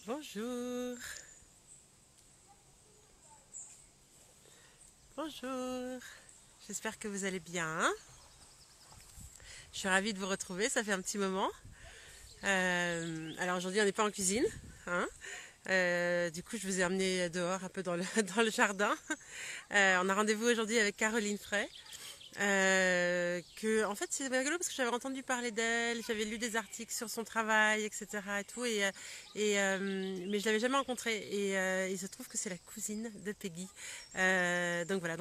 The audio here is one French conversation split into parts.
Bonjour, bonjour. J'espère que vous allez bien. Je suis ravie de vous retrouver, ça fait un petit moment. Alors aujourd'hui, on n'est pas en cuisine, hein. Du coup, je vous ai amené dehors, un peu dans le, dans le jardin. On a rendez-vous aujourd'hui avec Caroline Frey. En fait, c'est rigolo parce que j'avais entendu parler d'elle, j'avais lu des articles sur son travail, etc. et tout, mais je l'avais jamais rencontrée. Il se trouve que c'est la cousine de Peggy. Donc voilà,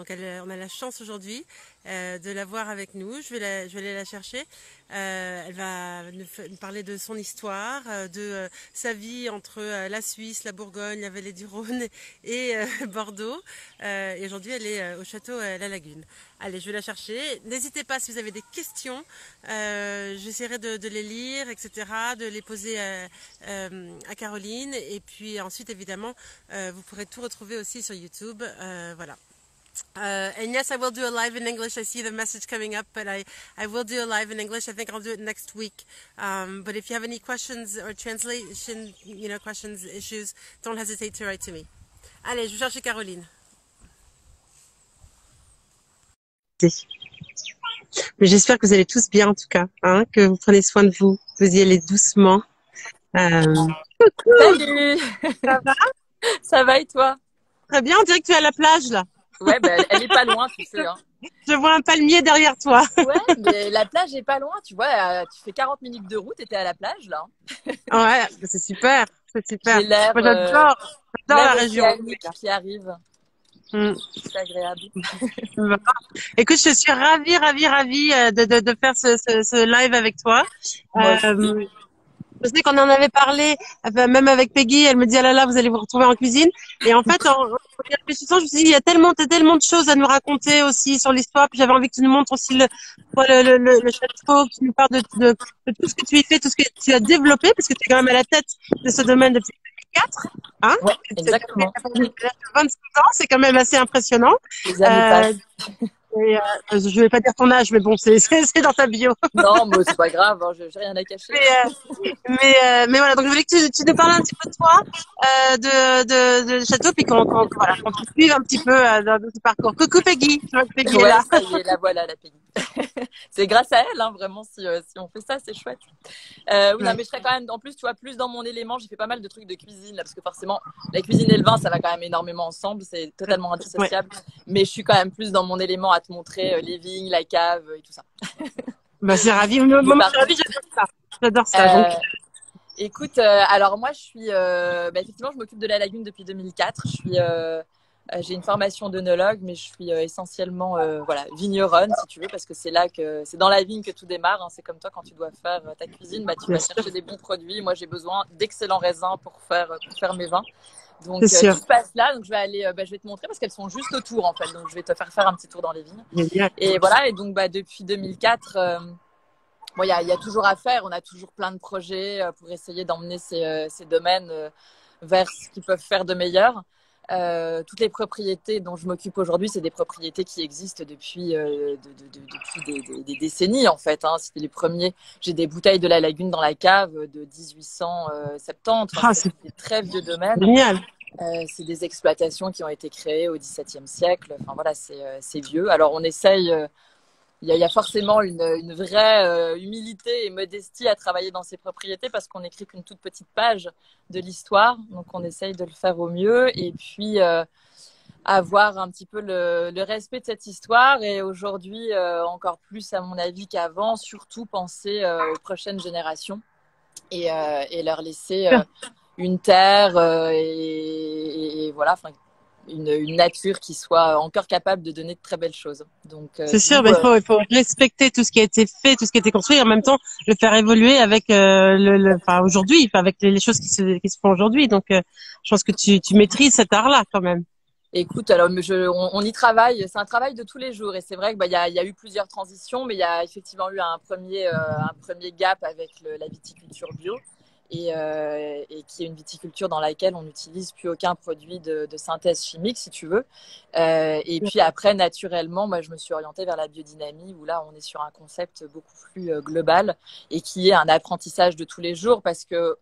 on a la chance aujourd'hui de la voir avec nous. Je vais aller la chercher. Elle va nous parler de son histoire, de sa vie entre la Suisse, la Bourgogne, la vallée du Rhône et Bordeaux. Et aujourd'hui, elle est au château La Lagune. Allez, je vais la chercher. N'hésitez pas si vous avez des questions. J'essaierai de les lire, etc., de les poser à Caroline. Et puis ensuite, évidemment, vous pourrez tout retrouver aussi sur YouTube. Voilà. And yes, I will do a live in English. I see the message coming up, but I will do a live in English. I think I'll do it next week. But if you have any questions or translation, questions, issues, don't hesitate to write to me. Allez, je vais chercher Caroline. Mais j'espère que vous allez tous bien en tout cas, hein, que vous prenez soin de vous, que vous y allez doucement. Coucou, Salut! ça va? Ça va et toi? Très bien, on dirait que tu es à la plage là. Ouais, bah, elle est pas loin, tu sais, hein. Je vois un palmier derrière toi. Ouais, mais la plage est pas loin, tu vois, tu fais 40 minutes de route et t'es à la plage, là. Ouais, c'est super, c'est super. J'ai l'air Moi j'adore la région. océanique qui arrive. Mm. C'est agréable. Écoute, je suis ravie de faire ce live avec toi. Moi aussi. Euh, Je sais qu'on en avait parlé, même avec Peggy, elle me dit, ah là là, vous allez vous retrouver en cuisine. Et en fait, en y réfléchissant, je me suis dit, t'as tellement de choses à nous raconter aussi sur l'histoire. Puis j'avais envie que tu nous montres aussi le château, que tu nous parles de tout ce que tu y fais, tout ce que tu as développé, parce que tu es quand même à la tête de ce domaine depuis 2004. Hein? Ouais, Tu as exactement. 25 ans, c'est quand même assez impressionnant. Les années Euh, passent. je vais pas dire ton âge, mais bon, c'est dans ta bio. Non, mais c'est pas grave, hein, j'ai rien à cacher. Mais, mais voilà, donc je voulais que tu nous parles un petit peu de toi, de château, puis voilà, qu'on te suive un petit peu dans ce parcours. Coucou Peggy, je vois que Peggy est Ouais, là. ça y est, la voilà, la Peggy. C'est grâce à elle, hein, vraiment, si on fait ça, c'est chouette. Oui, non, Ouais. mais je serais quand même, en plus, tu vois, plus dans mon élément. J'ai fait pas mal de trucs de cuisine, là, parce que forcément, la cuisine et le vin, ça va quand même énormément ensemble. C'est totalement Ouais. indissociable. Mais je suis quand même plus dans mon élément à te montrer les vignes, la cave et tout ça. Bah, c'est ravi. Je Moi, je suis parle. ravie, j'adore ça. J'adore ça. Donc, Euh, Écoute, alors moi, je suis, effectivement, je m'occupe de la lagune depuis 2004. J'ai une formation d'œnologue, mais je suis essentiellement, voilà, vigneronne, si tu veux, parce que c'est dans la vigne que tout démarre, hein. C'est comme toi, quand tu dois faire ta cuisine, bah, tu bien vas sûr, chercher des bons produits. Moi, j'ai besoin d'excellents raisins pour faire mes vins. c'est Donc, sûr. tout se passe là. Donc, je vais aller, je vais te montrer parce qu'elles sont juste autour, en fait. Donc, je vais te faire un petit tour dans les vignes. Génial. Et voilà. Et donc, bah, depuis 2004, bon, il y a toujours à faire. On a toujours plein de projets pour essayer d'emmener ces domaines vers ce qu'ils peuvent faire de meilleur. Toutes les propriétés dont je m'occupe aujourd'hui, c'est des propriétés qui existent depuis des décennies, en fait, hein. C'était les premiers. J'ai des bouteilles de la lagune dans la cave de 1870. Enfin, Ah, c'est c'est des très vieux domaines. génial. C'est des exploitations qui ont été créées au XVIIe siècle. Enfin, voilà, c'est vieux. Alors, on essaye. Il y a forcément une vraie humilité et modestie à travailler dans ces propriétés parce qu'on n'écrit qu'une toute petite page de l'histoire. Donc, on essaye de le faire au mieux et puis avoir un petit peu le respect de cette histoire et aujourd'hui, encore plus à mon avis qu'avant, surtout penser aux prochaines générations et leur laisser une terre et voilà, enfin, une nature qui soit encore capable de donner de très belles choses. Donc, C'est sûr, d'où mais il faut respecter tout ce qui a été fait, tout ce qui a été construit, et en même temps le faire évoluer avec enfin aujourd'hui, enfin, avec les choses qui se font aujourd'hui. Donc, je pense que tu maîtrises cet art-là quand même. écoute, alors on y travaille, c'est un travail de tous les jours et c'est vrai que bah, il y a eu plusieurs transitions, mais il y a effectivement eu un premier gap avec la viticulture bio et qui est une viticulture dans laquelle on n'utilise plus aucun produit de synthèse chimique, si tu veux. Et puis après, naturellement, moi, je me suis orientée vers la biodynamie où là, on est sur un concept beaucoup plus global et qui est un apprentissage de tous les jours parce que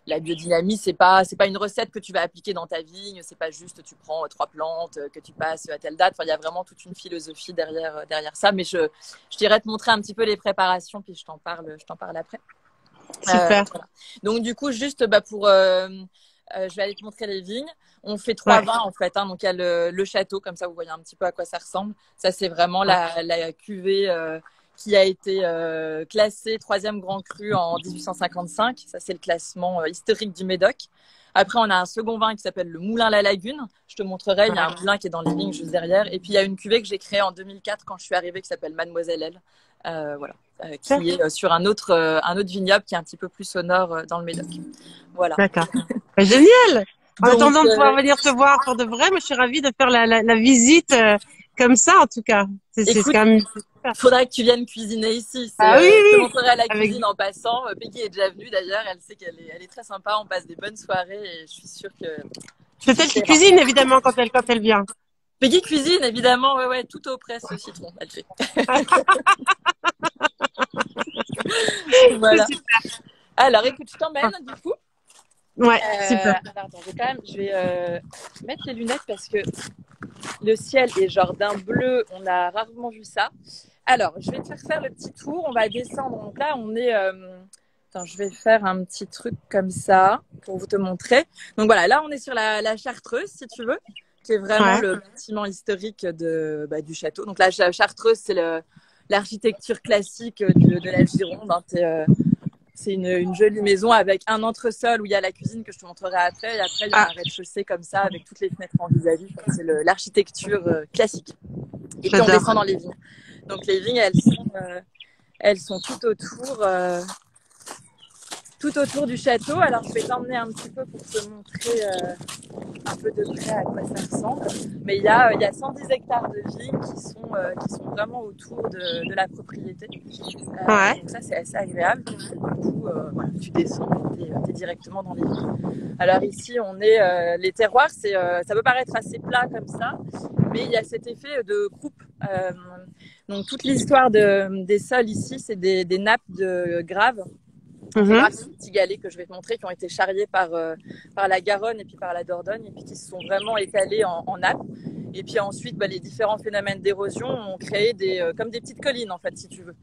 la biodynamie, c'est pas une recette que tu vas appliquer dans ta vigne. C'est pas juste tu prends 3 plantes que tu passes à telle date. Enfin, il y a vraiment toute une philosophie derrière ça. Mais je dirais te montrer un petit peu les préparations, puis je t'en parle après. Super. Voilà. Donc du coup, juste pour je vais aller te montrer les vignes. On fait 3 vins en fait. Donc il y a le château, comme ça vous voyez un petit peu à quoi ça ressemble. Ça c'est vraiment la cuvée qui a été classée 3e grand cru en 1855. Ça c'est le classement historique du Médoc. Après on a un second vin qui s'appelle le Moulin La Lagune. Je te montrerai. Il y a un moulin qui est dans les vignes juste derrière. Et puis il y a une cuvée que j'ai créée en 2004 quand je suis arrivée qui s'appelle Mademoiselle Elle. Voilà. Qui est sur un autre vignoble qui est un petit peu plus au nord dans le Médoc. Voilà. D'accord. Génial. En attendant de pouvoir venir te voir pour de vrai, moi je suis ravie de faire la visite comme ça en tout cas. Écoute, quand même. Faudrait que tu viennes cuisiner ici. Oui, je te oui. montrerai la cuisine en passant. Peggy est déjà venue d'ailleurs. Elle sait qu'elle est très sympa. On passe des bonnes soirées et je suis sûre que. C'est elle qui cuisine évidemment quand elle vient. Peggy cuisine évidemment. Ouais, tout au presse au citron. Elle fait. Voilà. Alors écoute, je t'emmène du coup. Ouais, super. Alors, attends, je vais mettre les lunettes parce que le ciel est genre d'un bleu, on a rarement vu ça. Alors, je vais te faire le petit tour, on va descendre. Donc là, on est... Attends, je vais faire un petit truc comme ça pour vous te montrer. Donc voilà, là, on est sur la Chartreuse, si tu veux, qui est vraiment le bâtiment historique du château. Donc la Chartreuse, c'est l'architecture classique de la Gironde. Hein. C'est une jolie maison avec un entresol où il y a la cuisine que je te montrerai après. Et après, il y a un rez-de-chaussée comme ça avec toutes les fenêtres en vis-à-vis. C'est l'architecture classique. Et puis, on descend dans les vignes. Donc, les vignes, elles sont tout autour du château. Alors, je vais t'emmener un petit peu pour te montrer un peu de près à quoi ça ressemble. Mais il y a 110 hectares de vignes qui sont vraiment autour de la propriété. Donc ça, c'est assez agréable. Du coup, tu descends, t'es directement dans les vignes. Alors ici, on est les terroirs. Ça peut paraître assez plat comme ça, mais il y a cet effet de croupe. Donc toute l'histoire des sols ici, c'est des nappes de graves. Ces petits galets que je vais te montrer qui ont été charriés par la Garonne et puis par la Dordogne et puis qui se sont vraiment étalés en nappes. Et puis ensuite, les différents phénomènes d'érosion ont créé comme des petites collines en fait, si tu veux.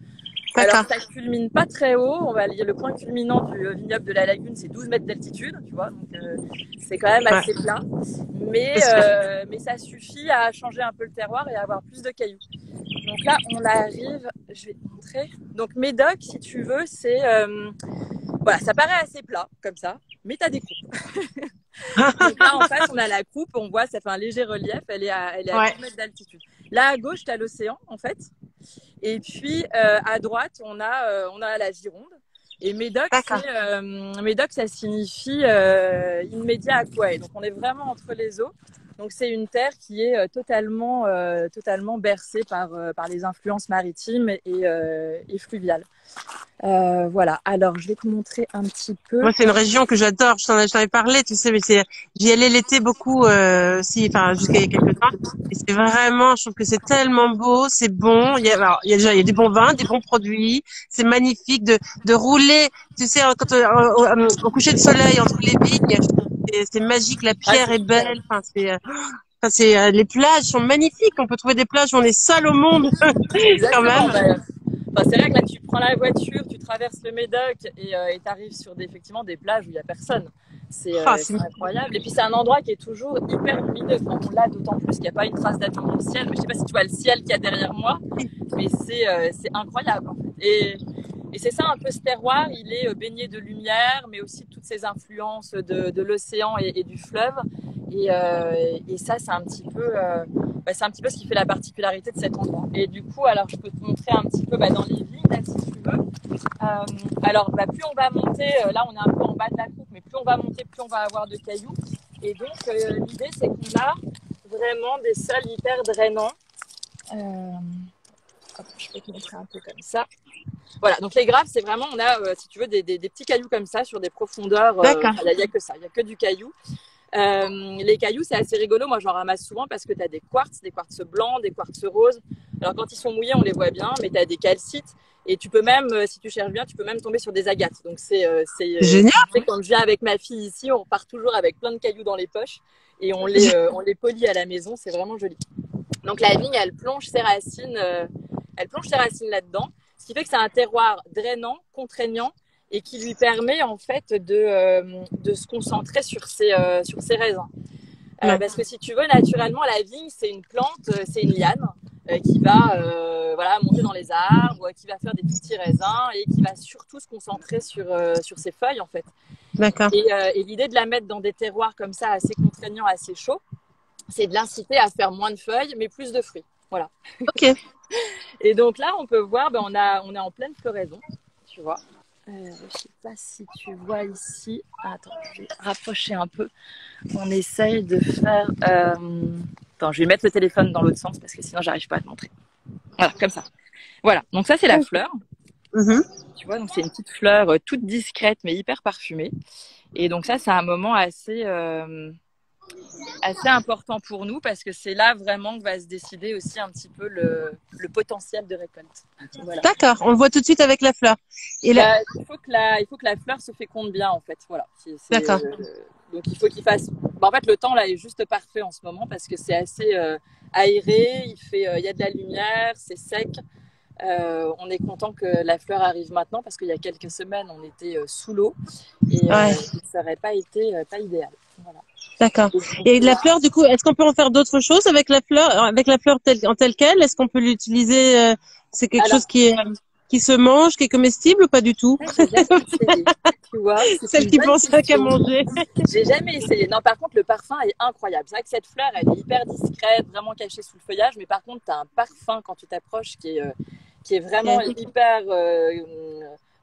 Alors ça culmine pas très haut. Le point culminant du vignoble de la Lagune, c'est 12 mètres d'altitude, tu vois. Donc c'est quand même assez plat. Mais ça suffit à changer un peu le terroir et à avoir plus de cailloux. Donc là, on arrive, je vais te montrer. Donc Médoc, si tu veux, c'est... ça paraît assez plat, comme ça, mais tu as des coupes. Donc là, en face, on a la coupe, on voit, ça fait un léger relief, elle est à 10 mètres d'altitude. Là, à gauche, tu as l'océan, en fait. Et puis, à droite, on a la Gironde. Et Médoc, Médoc, ça signifie immédiat aquae. Donc, on est vraiment entre les eaux. Donc, c'est une terre qui est totalement bercée par les influences maritimes et fluviales. Voilà. Alors, je vais te montrer un petit peu. Moi, c'est une région que j'adore. Je t'en avais parlé, tu sais, mais j'y allais l'été beaucoup, jusqu'à il y a quelques temps. Et c'est vraiment, je trouve que c'est tellement beau, c'est bon. Il y a des bons vins, des bons produits. C'est magnifique de rouler, tu sais, quand au coucher de soleil entre les vignes. C'est magique, la pierre est belle. Les plages sont magnifiques. On peut trouver des plages où on est seul au monde, quand même. C'est vrai que là, tu prends la voiture, tu traverses le Médoc et tu arrives sur effectivement des plages où il n'y a personne. C'est incroyable. Et puis, c'est un endroit qui est toujours hyper lumineux. On l'a d'autant plus qu'il n'y a pas une trace d'atome dans le ciel. Je ne sais pas si tu vois le ciel qu'il y a derrière moi, mais c'est incroyable. En fait. Et c'est ça un peu ce terroir. Il est baigné de lumière, mais aussi de toutes ces influences de l'océan et du fleuve. Et ça, c'est un petit peu ce qui fait la particularité de cet endroit. Et du coup, alors je peux te montrer un petit peu dans les vignes, là, si tu veux. Alors, plus on va monter, là on est un peu en bas de la coupe, mais plus on va monter, plus on va avoir de cailloux. Et donc, l'idée, c'est qu'on a vraiment des sols hyper drainants. Je peux te montrer un peu comme ça. Voilà, donc les graves, c'est vraiment, on a, si tu veux, des petits cailloux comme ça sur des profondeurs. Il n'y a que ça, il n'y a que du caillou. Les cailloux, c'est assez rigolo. Moi, j'en ramasse souvent parce que tu as des quartz blancs, des quartz roses. Alors, quand ils sont mouillés, on les voit bien, mais tu as des calcites. Et tu peux même, si tu cherches bien, tu peux même tomber sur des agates. Donc, Génial. quand je viens avec ma fille ici, on part toujours avec plein de cailloux dans les poches et on les polit à la maison. C'est vraiment joli. Donc, la vigne, elle plonge ses racines là-dedans. Ce qui fait que c'est un terroir drainant, contraignant et qui lui permet en fait de se concentrer sur ses raisins. Parce que si tu veux, naturellement, la vigne, c'est une plante, c'est une liane qui va monter dans les arbres, qui va faire des petits raisins et qui va surtout se concentrer sur ses feuilles en fait. D'accord. Et l'idée de la mettre dans des terroirs comme ça, assez contraignants, assez chauds, c'est de l'inciter à faire moins de feuilles mais plus de fruits. Voilà. Ok. Et donc là, on peut voir, on est en pleine floraison, tu vois. Je ne sais pas si tu vois ici. Attends, je vais rapprocher un peu. On essaye de faire. Attends, je vais mettre le téléphone dans l'autre sens parce que sinon, j'arrive pas à te montrer. Voilà, comme ça. Voilà, donc ça, c'est la fleur. Tu vois, donc c'est une petite fleur toute discrète mais hyper parfumée. Et donc ça, c'est un moment assez important pour nous parce que c'est là vraiment que va se décider aussi un petit peu le potentiel de récolte. Voilà. D'accord, on le voit tout de suite avec la fleur. Et il faut que la fleur se féconde bien en fait. Voilà. D'accord. Donc il faut qu'il fasse. En fait, le temps là est juste parfait en ce moment parce que c'est assez aéré. Il y a de la lumière, c'est sec. On est content que la fleur arrive maintenant parce qu'il y a quelques semaines on était sous l'eau et ça n'aurait pas été pas idéal. Voilà. D'accord. Et la fleur, du coup, est-ce qu'on peut en faire d'autres choses avec la fleur en telle quelle? Est-ce qu'on peut l'utiliser? C'est quelque chose qui se mange, qui est comestible ou pas du tout? J'ai jamais essayé. Tu vois, celle qui pense qu'à manger. J'ai jamais essayé. Non, par contre, le parfum est incroyable. C'est vrai que cette fleur, elle est hyper discrète, vraiment cachée sous le feuillage, mais par contre, tu as un parfum quand tu t'approches qui est vraiment hyper.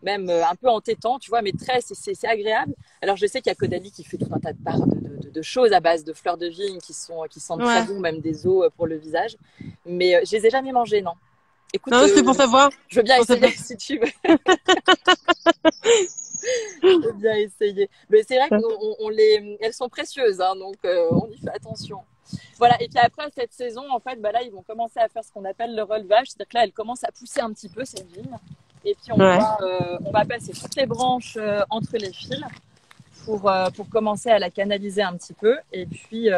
Même un peu entêtant, tu vois, mais c'est agréable. Alors, je sais qu'il y a Caudalie qui fait tout un tas de choses à base de fleurs de vigne qui sentent très bon, même des eaux pour le visage. Mais je les ai jamais mangées, non. Écoute, non, c'est pour savoir. Je veux bien essayer si tu veux. Je veux bien essayer. Mais c'est vrai qu'elles sont précieuses, hein, donc on y fait attention. Voilà, et puis après cette saison, en fait, là, ils vont commencer à faire ce qu'on appelle le relevage. C'est-à-dire que là, elle commence à pousser un petit peu, cette vigne. Et puis, on va passer toutes les branches entre les fils pour commencer à la canaliser un petit peu. Et puis,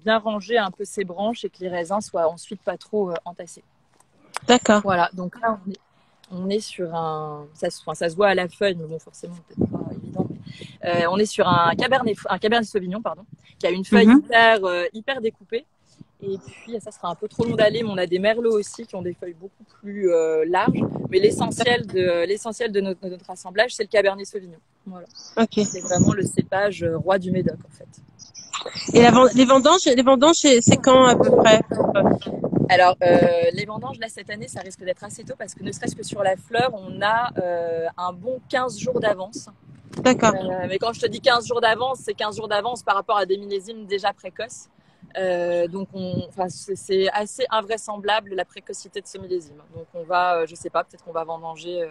bien ranger un peu ces branches et que les raisins soient ensuite pas trop entassés. D'accord. Voilà, donc là, on est sur ça se voit à la feuille, mais bon, forcément, peut-être pas évident. On est sur un Cabernet Sauvignon, qui a une feuille hyper découpée. Et puis, ça sera un peu trop long d'aller, mais on a des merlots aussi qui ont des feuilles beaucoup plus larges. Mais l'essentiel de notre assemblage, c'est le Cabernet Sauvignon. Voilà. Okay. C'est vraiment le cépage roi du Médoc, en fait. Et les vendanges, c'est quand à peu près? Alors, les vendanges, là, cette année, ça risque d'être assez tôt parce que ne serait-ce que sur la fleur, on a un bon 15 jours d'avance. D'accord. Mais quand je te dis 15 jours d'avance, c'est 15 jours d'avance par rapport à des millésimes déjà précoces. Donc, c'est assez invraisemblable la précocité de ce millésime. Donc, on va, je sais pas, peut-être qu'on va vendanger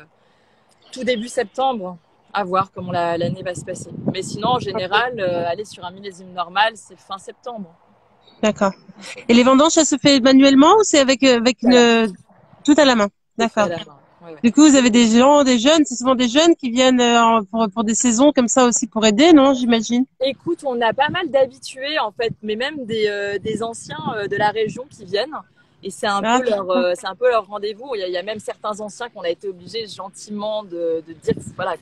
tout début septembre, à voir comment l'année va se passer. Mais sinon, en général, aller sur un millésime normal, c'est fin septembre. D'accord. Et les vendanges, ça se fait manuellement ou c'est avec tout à la main? D'accord. Ouais. Du coup, vous avez des jeunes, c'est souvent des jeunes qui viennent pour des saisons comme ça aussi pour aider, non, j'imagine? Écoute, on a pas mal d'habitués en fait, mais même des anciens de la région qui viennent. Et c'est un peu leur rendez-vous. Il y a même certains anciens qu'on a été obligés gentiment de dire qu'il fallait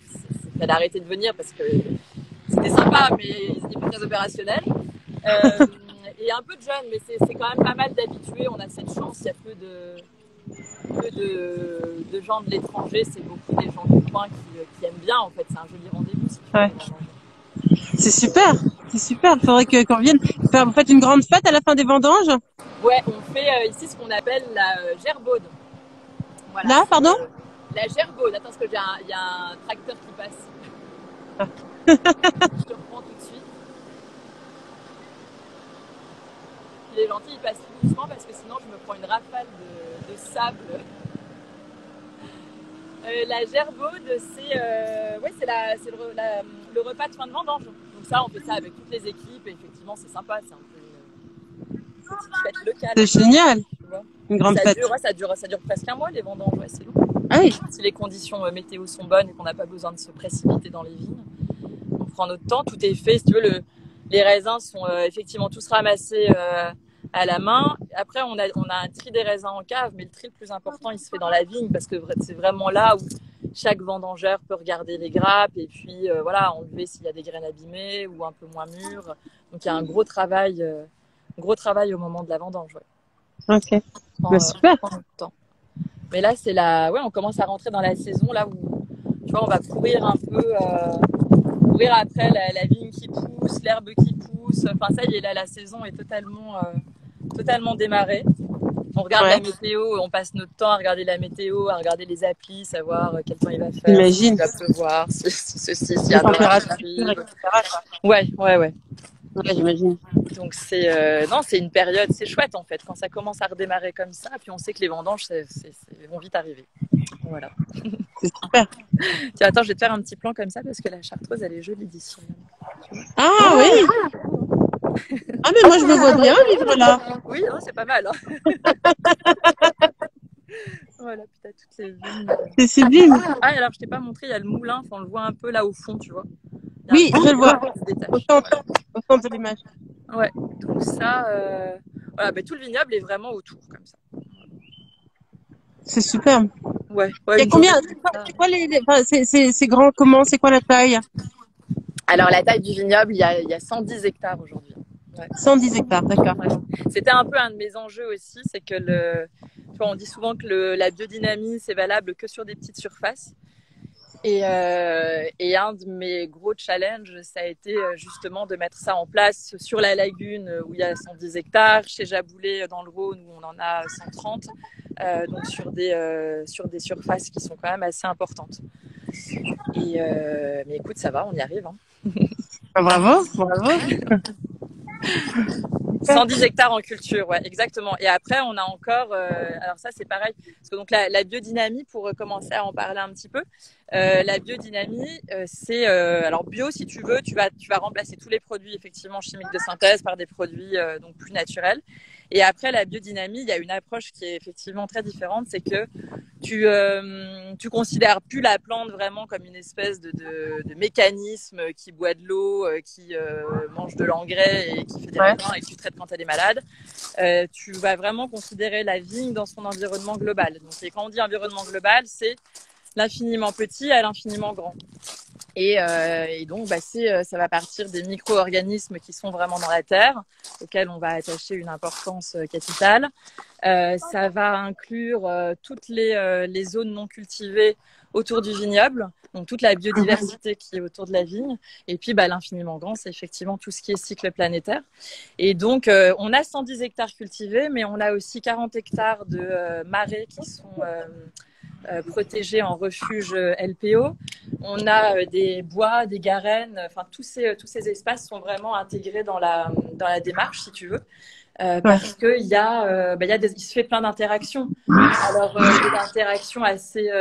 arrêter de venir parce que c'était sympa, mais ils étaient pas très opérationnels. Et un peu de jeunes, mais c'est quand même pas mal d'habitués. On a cette chance, il y a peu de gens de l'étranger, c'est beaucoup des gens du coin qui aiment bien en fait. C'est un joli rendez-vous. Si tu veux. C'est super. Il faudrait qu'on vienne. Vous faites une grande fête à la fin des vendanges? Ouais, on fait ici ce qu'on appelle la gerbaude. Voilà, là, pardon? La gerbaude. Attends, parce que il y a un tracteur qui passe. Je te reprends tout de suite. Il est gentil, il passe tout doucement parce que sinon je me prends une rafale de sable. La gerbaude, c'est le repas de fin de vendange. Donc donc ça, on fait ça avec toutes les équipes et effectivement, c'est sympa. C'est un peu une petite fête locale. C'est génial. Tu vois. Une grande fête. Ça dure presque un mois, les vendanges. Ouais, c'est long. Ah oui. Si les conditions météo sont bonnes et qu'on n'a pas besoin de se précipiter dans les vignes, on prend notre temps. Tout est fait. Si tu veux, les raisins sont effectivement tous ramassés à la main. Après, on a un tri des raisins en cave, mais le tri le plus important, il se fait dans la vigne parce que c'est vraiment là où chaque vendangeur peut regarder les grappes et puis voilà, enlever s'il y a des graines abîmées ou un peu moins mûres. Donc il y a un gros travail au moment de la vendange. Ouais. Ok. Super. Mais là, on commence à rentrer dans la saison là où tu vois, on va courir un peu, courir après la vigne qui pousse, l'herbe qui pousse. Enfin, ça y est, là, la saison est totalement démarrée. On regarde la météo, on passe notre temps à regarder la météo, à regarder les applis, savoir quel temps il va faire, Imagine. s'il va pleuvoir, s'il y a température, etc. Ouais. Ouais, j'imagine. Donc c'est une période, c'est chouette en fait, quand ça commence à redémarrer comme ça, puis on sait que les vendanges vont vite arriver. Voilà. C'est super. Tiens, attends, je vais te faire un petit plan comme ça parce que la chartreuse, elle est jolie d'ici. Ah oui. Ah mais moi je me vois bien vivre là. Oui, non, c'est pas mal. Hein. Voilà, puis t'as toutes les vignes. C'est sublime. Ah, alors je t'ai pas montré, il y a le moulin, on le voit un peu là au fond, tu vois. Oui, je le vois. Au centre de l'image. Ouais, donc ça, voilà, tout le vignoble est vraiment autour, comme ça. C'est superbe. Ouais. Il y a combien? C'est quoi c'est grand comment? C'est quoi la taille? Alors la taille du vignoble, il y a 110 hectares aujourd'hui. Ouais. 110 hectares, d'accord. Ouais. C'était un peu un de mes enjeux aussi, c'est que tu vois, on dit souvent que la biodynamie, c'est valable que sur des petites surfaces. Et un de mes gros challenges, ça a été justement de mettre ça en place sur la lagune où il y a 110 hectares, chez Jaboulet dans le Rhône où on en a 130, donc sur des surfaces qui sont quand même assez importantes. Mais écoute, ça va, on y arrive. Hein. Bravo. 110 hectares en culture, ouais, exactement. Et après, on a encore, alors ça c'est pareil, parce que donc la biodynamie, pour commencer à en parler un petit peu, la biodynamie, c'est, alors bio si tu veux, tu vas remplacer tous les produits effectivement chimiques de synthèse par des produits donc plus naturels. Et après la biodynamie, il y a une approche qui est effectivement très différente, c'est que tu considères plus la plante vraiment comme une espèce de mécanisme qui boit de l'eau, qui mange de l'engrais et qui fait des raisins et que tu traites quand elle est malade. Tu vas vraiment considérer la vigne dans son environnement global. Donc, et quand on dit environnement global, c'est l'infiniment petit à l'infiniment grand. Et donc, ça va partir des micro-organismes qui sont vraiment dans la terre, auxquels on va attacher une importance capitale. Ça va inclure toutes les zones non cultivées autour du vignoble, donc toute la biodiversité qui est autour de la vigne. Et puis, l'infiniment grand, c'est effectivement tout ce qui est cycle planétaire. Et donc, on a 110 hectares cultivés, mais on a aussi 40 hectares de marais qui sont protégés en refuge LPO. On a des bois, des garennes, enfin tous ces espaces sont vraiment intégrés dans la démarche, si tu veux. Parce que il se fait plein d'interactions. Alors des interactions assez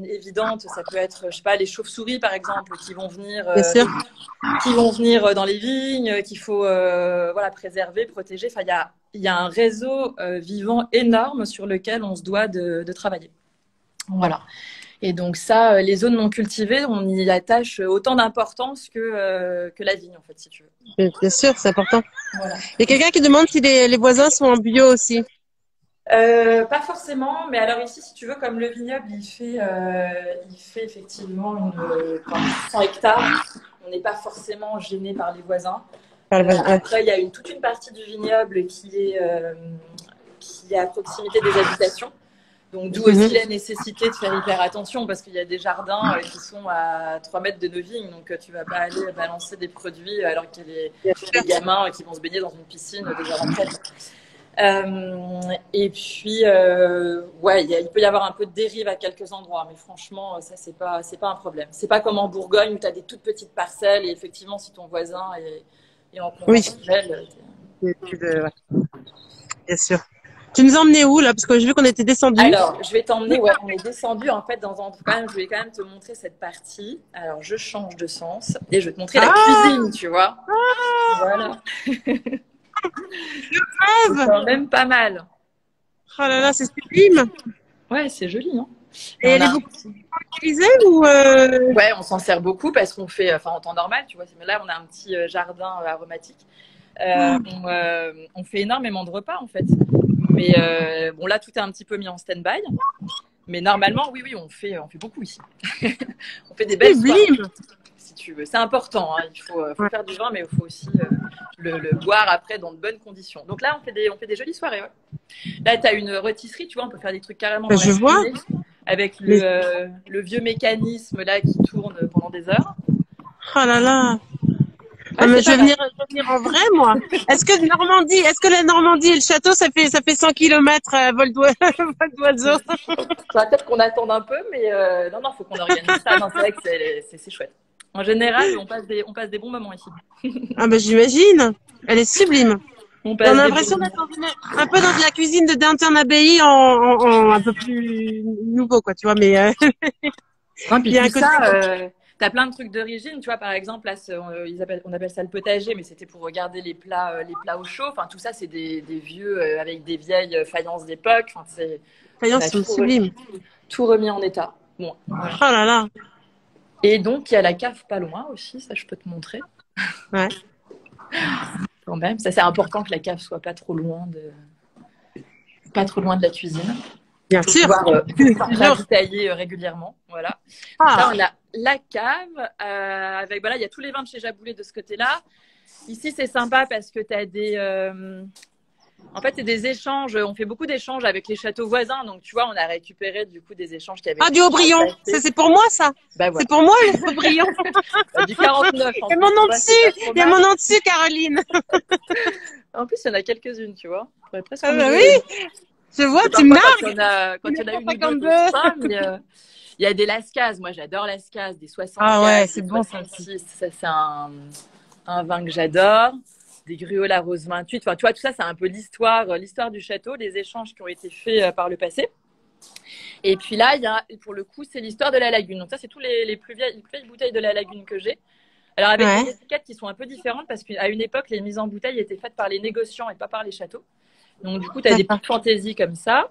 évidentes, ça peut être, je sais pas, les chauves-souris par exemple, qui vont venir dans les vignes, qu'il faut préserver, protéger. Enfin, il y a un réseau vivant énorme sur lequel on se doit de travailler. Voilà. Et donc ça, les zones non cultivées, on y attache autant d'importance que la vigne, en fait, si tu veux. Bien sûr, c'est important. Voilà. Il y a quelqu'un qui demande si les voisins sont en bio aussi. Pas forcément, mais alors ici, si tu veux, comme le vignoble, il fait effectivement 100 hectares, on n'est pas forcément gêné par les voisins. Après, il y a toute une partie du vignoble qui est à proximité des habitations. Donc, d'où aussi la nécessité de faire hyper attention parce qu'il y a des jardins qui sont à 3 mètres de nos vignes. Donc, tu vas pas aller balancer des produits alors qu'il y a des gamins qui vont se baigner dans une piscine déjà rentrée. Et puis, il peut y avoir un peu de dérive à quelques endroits. Mais franchement, ça, c'est pas un problème. C'est pas comme en Bourgogne où tu as des toutes petites parcelles et effectivement, si ton voisin est en conventionnel. Bien sûr. Tu nous as emmenés où là? Parce que j'ai vu qu'on était descendus. Alors, je vais t'emmener, ouais, on est descendu en fait dans un quand même, je vais quand même te montrer cette partie. Alors, je change de sens et je vais te montrer la Ah, cuisine, tu vois. Voilà. C'est rêve! quand même pas mal. Oh là là, c'est sublime. Ouais, c'est joli, hein. Et Et on elle est a, beaucoup utilisée ou ouais, on s'en sert beaucoup parce qu'on fait, enfin, en temps normal, tu vois. Mais là, on a un petit jardin aromatique. On fait énormément de repas en fait. Mais bon, là, tout est un petit peu mis en stand-by. Mais normalement, oui, on fait beaucoup ici. On fait des belles soirées, sublime? si tu veux. C'est important, hein. Il faut faire du vin, mais il faut aussi le boire après dans de bonnes conditions. Donc là, on fait des jolies soirées. Ouais. Là, tu as une rôtisserie, tu vois, on peut faire des trucs carrément dans la Je vois. cheminée avec Mais le vieux mécanisme là qui tourne pendant des heures. oh là là. Ouais, Ah, mais c'est pas mal. je vais venir en vrai, moi. Est-ce que la Normandie et le château, ça fait 100 kilomètres vol vol d'oiseau? Faudra peut-être qu'on attende un peu, mais non, non, faut qu'on organise ça. Non, c'est vrai que c'est chouette. En général, on passe des bons moments ici. Ah, ben, j'imagine. Elle est sublime. On Et on passe a des l'impression bons d'être moments. un peu dans la cuisine de Downton Abbey en un peu plus nouveau, quoi, tu vois, mais Non, puis il y a tout un côté. ça, t'as plein de trucs d'origine, tu vois. Par exemple, là, on appelle ça le potager, mais c'était pour regarder les plats au chaud. Enfin, tout ça, c'est des vieux avec des vieilles faïences d'époque. Enfin, on Faïence a sublime. tout remis en état. Bon, voilà. Oh là là. Et donc, il y a la cave pas loin aussi, ça, je peux te montrer. Ouais. Quand même, ça, c'est important que la cave soit pas trop loin de la cuisine. Bien Pour sûr. pouvoir Toujours. ravitailler régulièrement. Voilà. Donc là, Ah. on a la cave avec, voilà, il y a tous les vins de chez Jaboulet de ce côté-là. Ici, c'est sympa parce que tu as en fait, c'est des échanges. On fait beaucoup d'échanges avec les châteaux voisins. Donc, tu vois, on a récupéré du coup des échanges qui avaient Ah, été du faits par Haut-Brion. le Ça, passé. c'est pour moi, ça. Bah voilà. C'est pour moi, le Haut-Brion. Du 49 Il en y a plus. mon nom Tu vois, c'est pas dessus. trop Il y a mal. mon nom dessus, Caroline. En plus, il y en a quelques-unes, tu vois. On pourrait presque Ah, en bah ouvrir une. oui. Je vois, Et tu me parfois, nargues. quand il y en a une ou deux, 1952. t'oses pas, mais il y a des lascas. Moi, j'adore lascas, des Ah ouais, 64, c'est des bon, ça aussi. 66. Ça, c'est un vin que j'adore. Des gruots la rose 28. Enfin, tu vois, tout ça, c'est un peu l'histoire du château, les échanges qui ont été faits par le passé. Et puis là, il y a, pour le coup, c'est l'histoire de la lagune. Donc ça, c'est tous les plus vieilles bouteilles de la lagune que j'ai. Alors avec Ouais. des étiquettes qui sont un peu différentes parce qu'à une époque, les mises en bouteille étaient faites par les négociants et pas par les châteaux. Donc du coup, tu as des D'accord. petites fantaisies comme ça.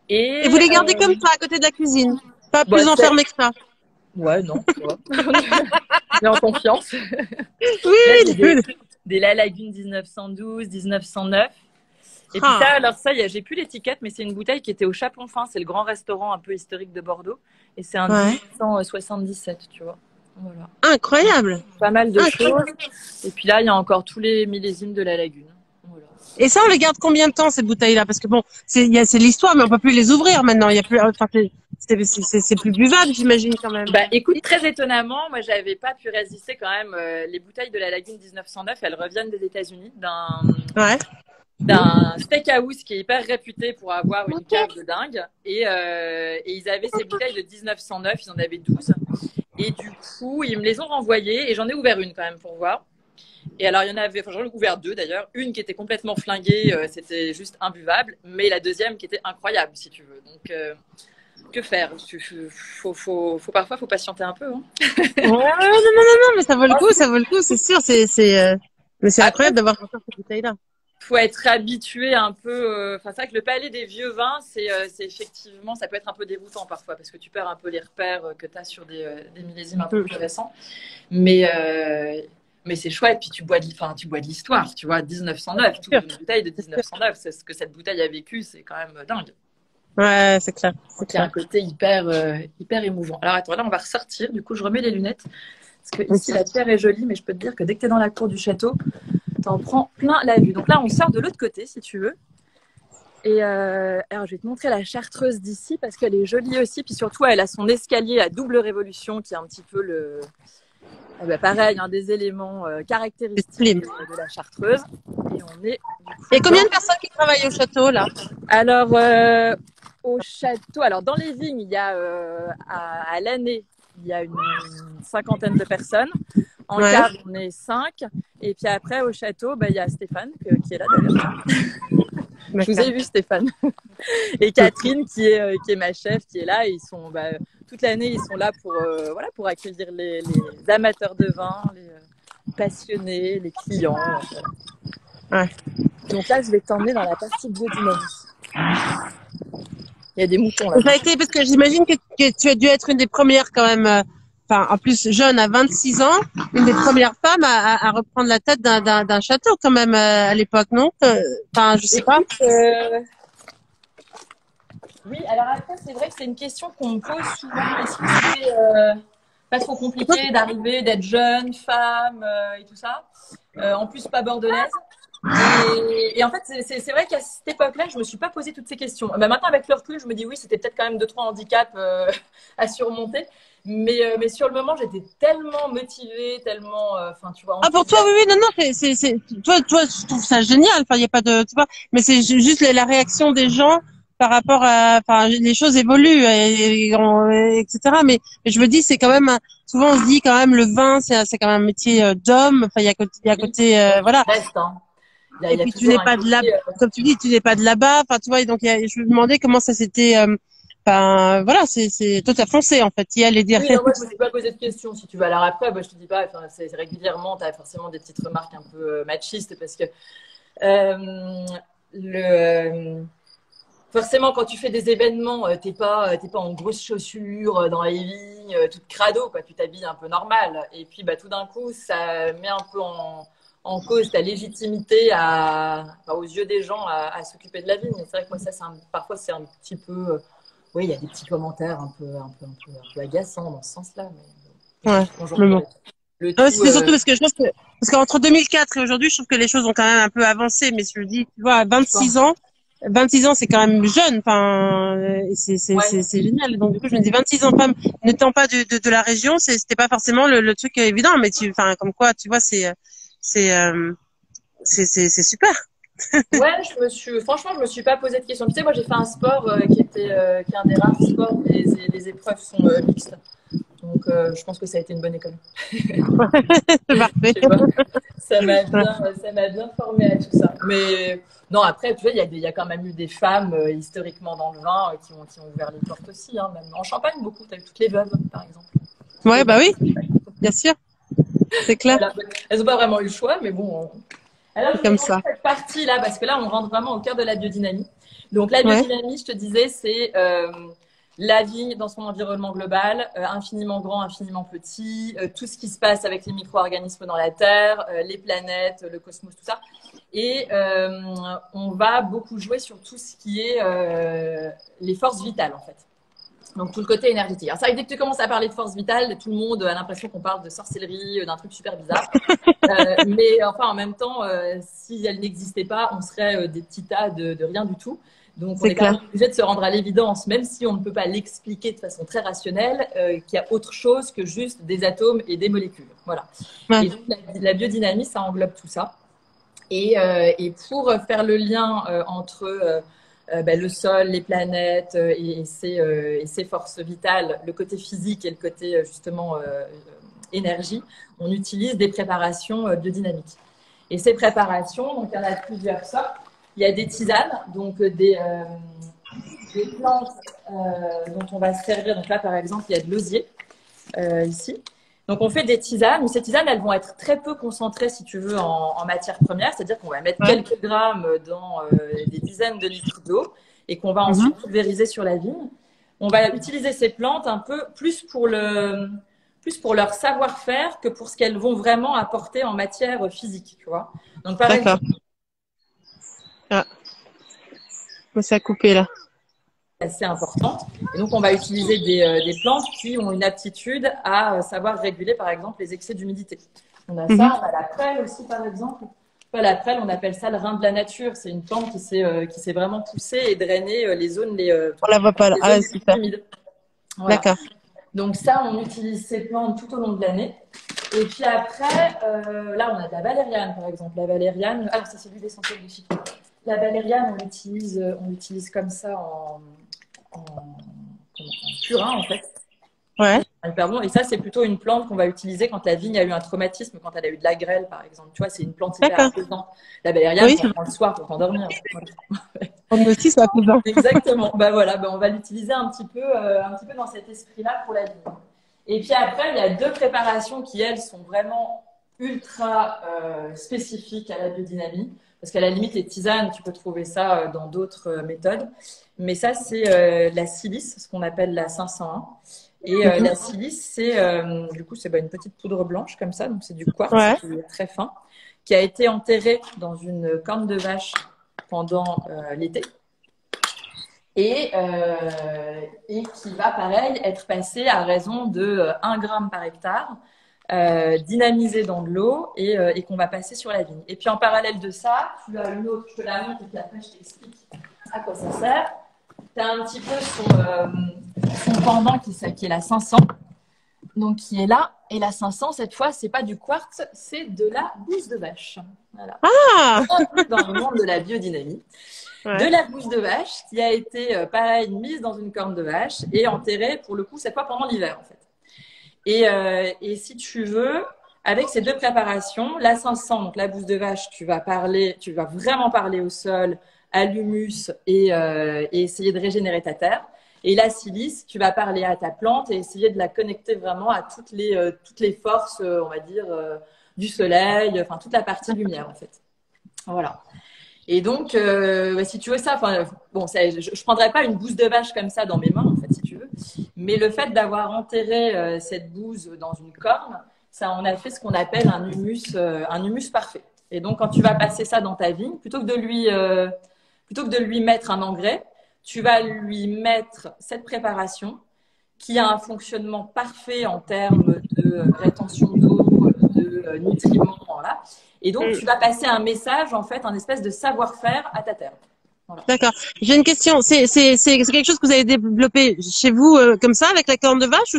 Et vous les gardez comme ça, à côté de la cuisine. Pas Bon, plus enfermé que ça. ouais, non, tu vois. Mais en confiance. Là, j'ai Oui. des La Lagune 1912, 1909. Et puis Ah, alors ça, j'ai plus l'étiquette, mais c'est une bouteille qui était au Chapon Fin. C'est le grand restaurant un peu historique de Bordeaux. Et c'est un ouais. 1877, tu vois. Voilà. Incroyable. Pas mal de Incroyable. choses. Et puis là, il y a encore tous les millésimes de la Lagune. Voilà. Et ça, on les garde combien de temps, ces bouteilles-là? Parce que bon, c'est l'histoire, mais on peut plus les ouvrir maintenant. Il y a plus, enfin, c'est plus buvable, j'imagine, quand même. Bah, écoute, très étonnamment, moi, j'avais pas pu résister quand même. Les bouteilles de la Lagune 1909, elles reviennent des États-Unis, Ouais. d'un steakhouse qui est hyper réputé pour avoir une cave de dingue. Et ils avaient ces bouteilles de 1909, ils en avaient 12. Et du coup, ils me les ont renvoyées et j'en ai ouvert une quand même pour voir. Et alors, il y en avait, enfin, j'en ai ouvert deux d'ailleurs. Une qui était complètement flinguée, c'était juste imbuvable. Mais la deuxième qui était incroyable, si tu veux. Donc, que faire? Parfois, faut patienter un peu. Hein. Ouais, non, non, mais ça vaut le coup, c'est sûr. Mais c'est Après, incroyable d'avoir encore ces bouteilles-là. faut être habitué un peu. Enfin, c'est vrai que le palais des vieux vins, c'est effectivement, ça peut être un peu déroutant parfois parce que tu perds un peu les repères que tu as sur des millésimes un peu plus récents. Mais c'est chouette. Puis tu bois de l'histoire. Tu vois, 1909, toute une bouteille de 1909. C'est ce que cette bouteille a vécu, c'est quand même dingue. Ouais, c'est clair. Il y a un côté hyper émouvant. Alors attends, là on va ressortir. Du coup, je remets les lunettes. Parce que ici, la terre est jolie, mais je peux te dire que dès que tu es dans la cour du château, t'en prends plein la vue. Donc là, on sort de l'autre côté, si tu veux. Et alors, je vais te montrer la chartreuse d'ici parce qu'elle est jolie aussi. Puis surtout, elle a son escalier à double révolution qui est un petit peu pareil, un des éléments caractéristiques de la chartreuse. Et on est. Et combien de personnes qui travaillent au château, là? Alors, au château, alors dans les vignes, il y a à l'année, il y a une cinquantaine de personnes. En cave, on est 5. Et puis après, au château, il y a Stéphane qui est là d'ailleurs. Je vous D'accord. ai vu, Stéphane. Et Catherine, qui est ma chef, qui est là. Et ils sont, toute l'année, ils sont là voilà, pour accueillir les amateurs de vin, les passionnés, les clients. Ouais. Donc là, je vais t'emmener dans la partie biodynamie. Il y a des moutons Ça a là-bas. été, parce que j'imagine que tu as dû être une des premières quand même, enfin en plus jeune à 26 ans, une des premières femmes à reprendre la tête d'un château quand même à l'époque, non? Enfin, je sais pas. Écoute, oui, alors après, c'est vrai que c'est une question qu'on me pose souvent. Est-ce que c'est pas trop compliqué d'arriver, d'être jeune, femme et tout ça en plus, pas bordelaise. Et en fait, c'est vrai qu'à cette époque-là, je me suis pas posé toutes ces questions. Maintenant, avec le recul, je me dis oui, c'était peut-être quand même 2-3 handicaps à surmonter. Mais sur le moment, j'étais tellement motivée, tellement, enfin, tu vois, Ah, pour toi, oui, enthousiaste. oui, non, non, toi, je trouve ça génial. Enfin, il y a pas de, tu vois, mais c'est juste la réaction des gens par rapport à, enfin, les choses évoluent, etc. Mais je me dis, c'est quand même, souvent on se dit quand même, le vin, c'est quand même un métier d'homme. Enfin, il y a Oui, côté, bon, voilà. reste, hein. Et Il y a puis tu toujours n'es un pas de là, côté. comme tu dis, tu n'es pas de là-bas. Enfin, tu vois, et donc je me demandais comment ça s'était, enfin, voilà, toi, t'as foncé en fait. Y aller dire. Oui, non, moi, je me suis pas posé de questions, si tu veux. Alors après, je te dis pas, enfin, c'est régulièrement, tu as forcément des petites remarques un peu machistes parce que euh, le, forcément, quand tu fais des événements, t'es pas en grosses chaussures dans les vignes, toute crado, quoi. Tu t'habilles un peu normal. Et puis, tout d'un coup, ça met un peu en cause ta légitimité aux yeux des gens à s'occuper de la vigne. Et c'est vrai que moi, ça, parfois, c'est un petit peu, oui, il y a des petits commentaires un peu agaçants dans ce sens-là. Mais Ouais, écoute, bonjour, mais bon. le Ouais, tout, c'était surtout parce que je pense que, parce qu'entre 2004 et aujourd'hui, je trouve que les choses ont quand même un peu avancé. Mais je me dis, tu vois, à je pense, 26 ans, c'est quand même jeune. Enfin, ouais. c'est génial. Donc du coup, je me dis 26 ans, femme n'étant pas de la région, c'était pas forcément le truc évident. Mais enfin, comme quoi, tu vois, c'est, c'est super. Ouais, franchement, je me suis pas posé de questions. Tu sais, moi, j'ai fait un sport qui est un des rares sports où les épreuves sont mixtes. Donc, je pense que ça a été une bonne école. C'est parfait. Tu vois, Ouais. ça m'a bien formé à tout ça. Mais non, après, tu vois, il y a quand même eu des femmes historiquement dans le vin qui ont ouvert les portes aussi. Hein, même en Champagne, beaucoup. Tu as eu toutes les veuves, par exemple. Toutes les Ouais, bah veuves oui, de Champagne. bien sûr, c'est clair. Voilà. Elles n'ont pas vraiment eu le choix, mais bon. Alors, C'est je voulais comme commencer ça. cette partie-là, parce que là, on rentre vraiment au cœur de la biodynamie. Donc, la Ouais, biodynamie, je te disais, c'est la vigne dans son environnement global, infiniment grand, infiniment petit, tout ce qui se passe avec les micro-organismes dans la Terre, les planètes, le cosmos, tout ça. Et on va beaucoup jouer sur tout ce qui est les forces vitales, en fait. Donc tout le côté énergétique. Alors ça, dès que tu commences à parler de force vitale, tout le monde a l'impression qu'on parle de sorcellerie, d'un truc super bizarre. Mais enfin, en même temps, si elle n'existait pas, on serait des petits tas de rien du tout. Donc on c'est est quand même clair. obligé de se rendre à l'évidence, même si on ne peut pas l'expliquer de façon très rationnelle, qu'il y a autre chose que juste des atomes et des molécules. Voilà. Ouais, Et donc la biodynamie, ça englobe tout ça. Et pour faire le lien entre le sol, les planètes et ses forces vitales, le côté physique et le côté justement énergie, on utilise des préparations biodynamiques. Et ces préparations, donc il y en a plusieurs sortes. Il y a des tisanes, donc des plantes dont on va se servir. Donc là, par exemple, il y a de l'osier ici. Donc on fait des tisanes. Ces tisanes, elles vont être très peu concentrées, si tu veux, en matière première. C'est-à-dire qu'on va mettre ouais. quelques grammes dans des dizaines de litres d'eau et qu'on va Mhm. ensuite pulvériser sur la vigne. On va utiliser ces plantes un peu plus pour leur savoir-faire que pour ce qu'elles vont vraiment apporter en matière physique, tu vois. Donc par D'accord. exemple, Ah, ça a coupé là. assez importante. Et donc, on va utiliser des plantes qui ont une aptitude à savoir réguler, par exemple, les excès d'humidité. On a Mhm. ça, on a la prêle aussi, par exemple. La prêle, on appelle ça le rein de la nature. C'est une plante qui s'est vraiment poussée et drainer On la voit pas là. les Ah, zones les plus super. humides. Voilà. D'accord. Donc ça, on utilise ces plantes tout au long de l'année. Et puis après, là, on a de la valériane, par exemple. La valériane, alors ça, c'est l'huile essentielle du cycle. La valériane, on l'utilise comme ça en purin, en fait. Ouais. Hyper bon. Et ça, c'est plutôt une plante qu'on va utiliser quand la vigne a eu un traumatisme, quand elle a eu de la grêle, par exemple. Tu vois, c'est une plante hyper D'accord. apaisante. La valériane, Oui. t'en prends le soir pour t'endormir. Voilà. On aussi, ça fait bien. Exactement. Bah voilà, bah on va l'utiliser un petit peu dans cet esprit-là pour la vigne. Et puis après, il y a deux préparations qui, elles, sont vraiment ultra spécifiques à la biodynamie. Parce qu'à la limite, les tisanes, tu peux trouver ça dans d'autres méthodes. Mais ça, c'est la silice, ce qu'on appelle la 501. Et la silice, c'est du coup, c'est une petite poudre blanche comme ça, donc c'est du quartz Ouais. qui est très fin, qui a été enterré dans une corne de vache pendant l'été et qui va, pareil, être passé à raison de 1 gramme par hectare, dynamisé dans de l'eau et qu'on va passer sur la vigne. Et puis en parallèle de ça, tu as une autre, je te la montre et puis après je t'explique à quoi ça sert. Tu as un petit peu son pendant qui est la 500, donc qui est là. Et la 500, cette fois, c'est pas du quartz, c'est de la bouse de vache. Voilà. Ah! Dans le monde de la biodynamie. De Ouais. la bouse de vache qui a été, pareil, mise dans une corne de vache et enterrée, pour le coup, cette fois pendant l'hiver, en fait. Et si tu veux, avec ces deux préparations, la 500, donc la bouse de vache, tu vas vraiment parler au sol, à l'humus et essayer de régénérer ta terre. Et la silice, tu vas parler à ta plante et essayer de la connecter vraiment à toutes les forces, on va dire, du soleil, enfin toute la partie lumière, en fait. Voilà. Et donc, si tu veux ça, bon, je prendrais pas une bouse de vache comme ça dans mes mains, en fait, si tu veux. Mais le fait d'avoir enterré cette bouse dans une corne, ça en a fait ce qu'on appelle un humus parfait. Et donc, quand tu vas passer ça dans ta vigne, plutôt que de lui mettre un engrais, tu vas lui mettre cette préparation qui a un fonctionnement parfait en termes de rétention d'eau, de nutriments, voilà. Et donc, tu vas passer un message, en fait, un espèce de savoir-faire à ta terre. Voilà. D'accord. J'ai une question. C'est quelque chose que vous avez développé chez vous comme ça avec la corne de vache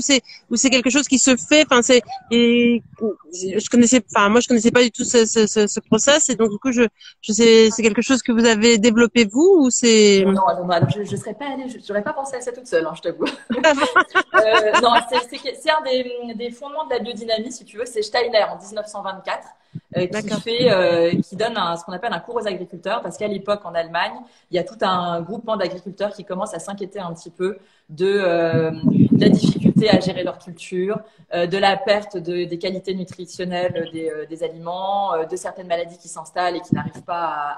ou c'est quelque chose qui se fait. Enfin c'est et moi je connaissais pas du tout ce process et donc du coup je sais c'est quelque chose que vous avez développé vous ou c'est. Bon, non, non, alors je serais pas allée, j'aurais pas pensé à ça toute seule, hein, je t'avoue. Non, c'est un des fondements de la biodynamie, si tu veux, c'est Steiner en 1924 D'accord. qui donne ce qu'on appelle un cours aux agriculteurs, parce qu'à l'époque en Allemagne, il y a tout un groupement d'agriculteurs qui commencent à s'inquiéter un petit peu de la difficulté à gérer leur culture, de la perte des qualités nutritionnelles des aliments, de certaines maladies qui s'installent et qui n'arrivent pas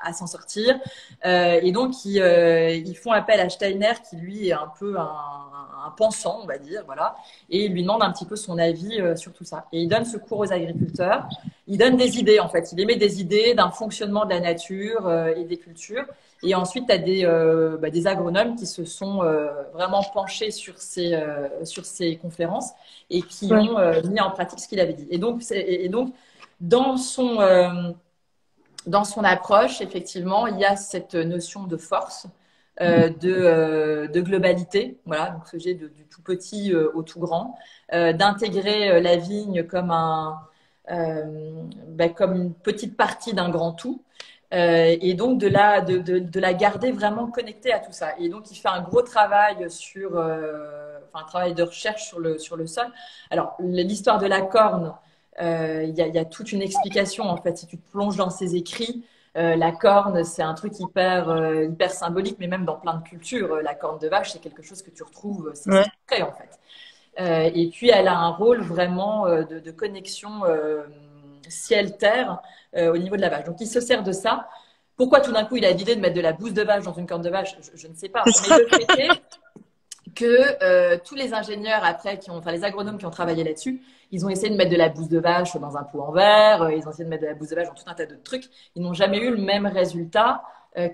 à s'en sortir. Et donc, ils font appel à Steiner, qui lui est un peu un pensant, on va dire, voilà, et il lui demande un petit peu son avis sur tout ça. Et il donne ce cours aux agriculteurs. Il donne des idées, en fait. Il émet des idées d'un fonctionnement de la nature et des cultures. Et ensuite, tu as des agronomes qui se sont vraiment penchés sur ces conférences et qui Ouais. ont mis en pratique ce qu'il avait dit. Et donc dans son approche, effectivement, il y a cette notion de force, de globalité, voilà, donc ce j'ai du tout petit au tout grand, d'intégrer la vigne comme comme une petite partie d'un grand tout, et donc de la garder vraiment connectée à tout ça. Et donc il fait un gros travail un travail de recherche sur le sol. Alors l'histoire de la corne. Il y a toute une explication en fait. Si tu te plonges dans ses écrits, la corne, c'est un truc hyper symbolique, mais même dans plein de cultures, la corne de vache, c'est quelque chose que tu retrouves, c'est Ouais. sacré en fait. Et puis, elle a un rôle vraiment de connexion ciel-terre au niveau de la vache. Donc, il se sert de ça. Pourquoi tout d'un coup il a l'idée de mettre de la bouse de vache dans une corne de vache, je ne sais pas. C'est Mais ça. le fait est que tous les ingénieurs après, les agronomes qui ont travaillé là-dessus, ils ont essayé de mettre de la bouse de vache dans un pot en verre, ils ont essayé de mettre de la bouse de vache dans tout un tas de trucs. Ils n'ont jamais eu le même résultat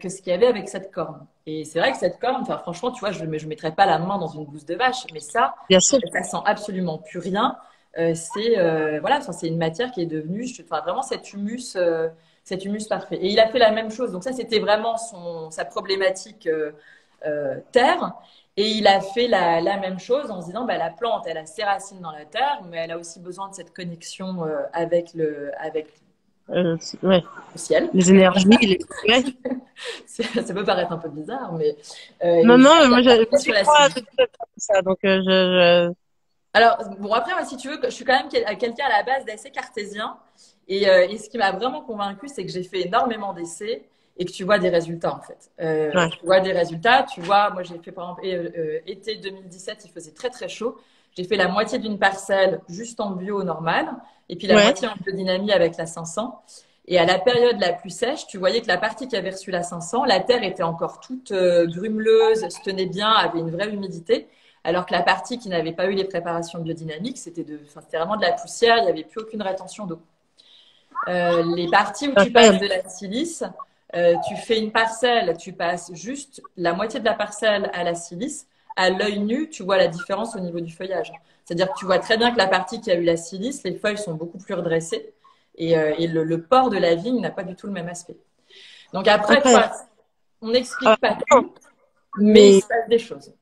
que ce qu'il y avait avec cette corne. Et c'est vrai que cette corne, enfin franchement, tu vois, je mettrais pas la main dans une bouse de vache, mais ça Bien sûr. sent absolument plus rien. Voilà, c'est une matière qui est devenue, vraiment cet humus parfait. Et il a fait la même chose. Donc ça, c'était vraiment sa problématique terre. Et il a fait la même chose en se disant, la plante, elle a ses racines dans la terre, mais elle a aussi besoin de cette connexion avec Ouais. au ciel. Les énergies, ouais. Ça peut paraître un peu bizarre, mais Non, ça, non, il y a moi, pas j'y sur la crois Silice. de toute façon, ça. Donc, Alors, bon, après, moi, si tu veux, je suis quand même quelqu'un à la base d'assez cartésien. Et ce qui m'a vraiment convaincu, c'est que j'ai fait énormément d'essais et que tu vois des résultats, en fait. ouais. Tu vois des résultats. Tu vois, moi, j'ai fait, par exemple, été 2017, il faisait très, très chaud. J'ai fait la moitié d'une parcelle juste en bio normal et puis la Ouais. moitié en biodynamie avec la 500. Et à la période la plus sèche, tu voyais que la partie qui avait reçu la 500, la terre était encore toute grumeleuse, se tenait bien, avait une vraie humidité. Alors que la partie qui n'avait pas eu les préparations biodynamiques, c'était vraiment de la poussière, il n'y avait plus aucune rétention d'eau. Les parties où tu passes Incroyable. de la silice, tu fais une parcelle, tu passes juste la moitié de la parcelle à la silice. À l'œil nu, tu vois la différence au niveau du feuillage. C'est-à-dire que tu vois très bien que la partie qui a eu la silice, les feuilles sont beaucoup plus redressées et le port de la vigne n'a pas du tout le même aspect. Donc après, tu vois, Incroyable. on Ah, n'explique pas tout, mais il mais se passe des choses.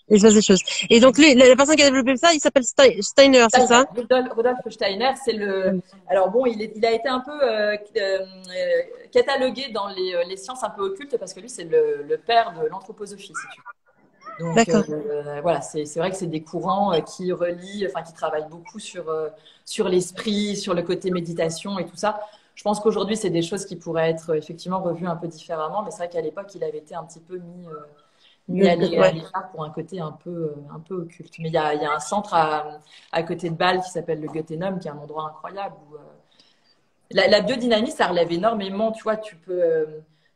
il se passe des choses. Et donc, la personne qui a développé ça, il s'appelle Steiner, c'est Steiner, ça? Rudolf Steiner, c'est le. Alors bon, il a été un peu catalogué dans les sciences un peu occultes parce que lui, c'est le père de l'anthroposophie, si tu veux. Donc D'accord. voilà, c'est vrai que c'est des courants qui relient, enfin qui travaillent beaucoup sur l'esprit, sur le côté méditation et tout ça. Je pense qu'aujourd'hui, c'est des choses qui pourraient être effectivement revues un peu différemment, mais c'est vrai qu'à l'époque, il avait été un petit peu mis à Ouais. l'écart pour un peu occulte. Mais il y a un centre à côté de Bâle qui s'appelle le Goethenum, qui est un endroit incroyable où la biodynamie, ça relève énormément. Tu vois, tu peux,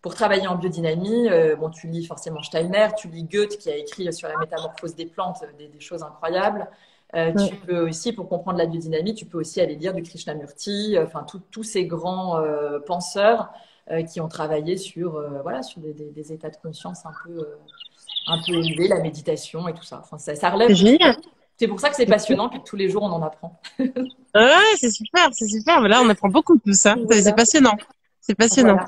pour travailler en biodynamie, bon, tu lis forcément Steiner, tu lis Goethe qui a écrit sur la métamorphose des plantes des choses incroyables. Ouais. Tu peux aussi, pour comprendre la biodynamie, tu peux aussi aller lire du Krishnamurti, enfin tous ces grands penseurs qui ont travaillé sur, voilà, sur des états de conscience un peu élevés, la méditation et tout ça. Enfin, ça C'est relève. génial. C'est pour ça que c'est passionnant, puis que tous les jours on en apprend. Ouais, c'est super, c'est super. Mais là, on apprend beaucoup de tout ça. C'est Voilà. passionnant. C'est passionnant. Voilà.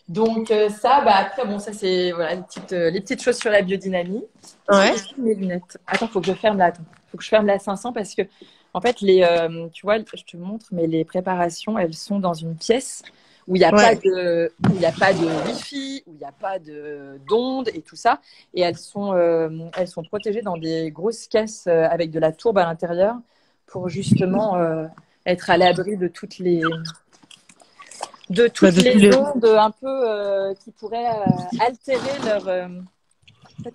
Donc ça, bah après bon, ça c'est voilà les petites choses sur la biodynamie. Est-ce que Ouais. j'ai mes lunettes? Attends, faut que je ferme là. Attends, faut que je ferme la 500 parce que en fait tu vois, je te montre, mais les préparations, elles sont dans une pièce où il n'y a pas Ouais. de wifi, où il n'y a pas de d'ondes et tout ça, et elles sont protégées dans des grosses caisses avec de la tourbe à l'intérieur pour justement être à l'abri de Bah, toutes de tous les les... ondes un peu qui pourraient altérer leur.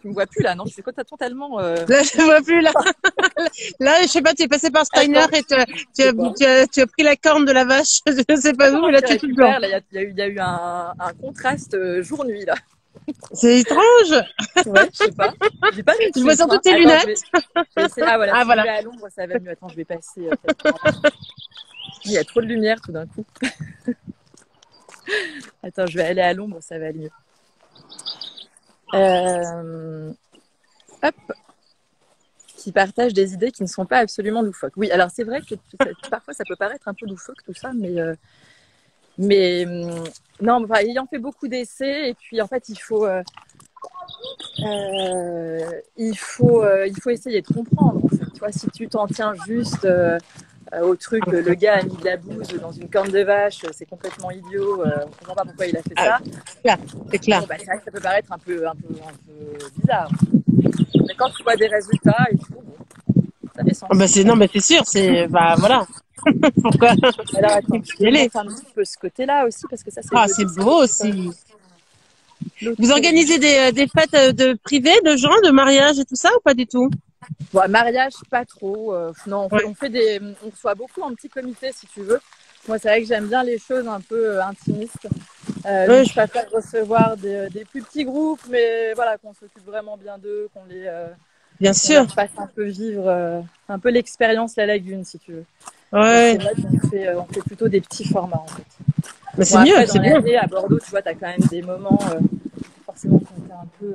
Tu me vois plus là, non? Je suis totalement. Là, je vois plus, là. Là, je sais pas, tu es passé par Steiner Attends, et je sais pas. tu as pris la corne de la vache. Je sais Je sais pas pas où, comment mais là, tu tu es tout blanc. récupères. Là, il y a eu un contraste jour-nuit là. C'est étrange. Ouais, je sais pas. J'ai pas mis de Je vois filtre. surtout Hein. tes Attends, lunettes. je vais essayer. Ah voilà, Ah, si je voilà. vais à l'ombre, ça va mieux. Attends, je vais passer peut-être par là. Il y a trop de lumière tout d'un coup. Attends, je vais aller à l'ombre, ça va aller mieux. Hop. Qui partagent des idées qui ne sont pas absolument loufoques. Oui, alors c'est vrai que parfois ça peut paraître un peu loufoque tout ça, mais non, enfin, ayant fait beaucoup d'essais, et puis en fait il faut essayer de comprendre. En fait. Tu vois, si tu t'en tiens juste au truc, le gars a mis de la bouse dans une corne de vache, c'est complètement idiot, on ne comprend pas pourquoi il a fait Ah, ça. c'est clair. C'est clair. Bon, bah, c'est vrai que ça peut paraître un peu bizarre. Mais quand tu vois des résultats et tout, bon, ça fait Ah, bah, sens. non, mais c'est sûr, bah, voilà. Pourquoi? Alors attends, Il faut je y te aller. montre un petit peu ce côté-là aussi, parce que ça c'est Ah, c'est joli, c'est beau aussi. l'autre Vous organisez des fêtes de privées, de gens, de mariage et tout ça, ou pas du tout? bon, mariage, pas trop. Non, Ouais. on reçoit beaucoup en petit comité, si tu veux. Moi, c'est vrai que j'aime bien les choses un peu intimistes. Ouais, Donc, je préfère recevoir des plus petits groupes, mais voilà, qu'on s'occupe vraiment bien d'eux, bien qu'on sûr. leur fasse un peu vivre un peu l'expérience La Lagune, si tu veux. Donc, c'est Ouais. vrai on fait plutôt des petits formats, en fait. Mais Bon, c'est mieux, après, dans c'est bien. l'année, à Bordeaux, tu vois, tu as quand même des moments forcément qui ont été un peu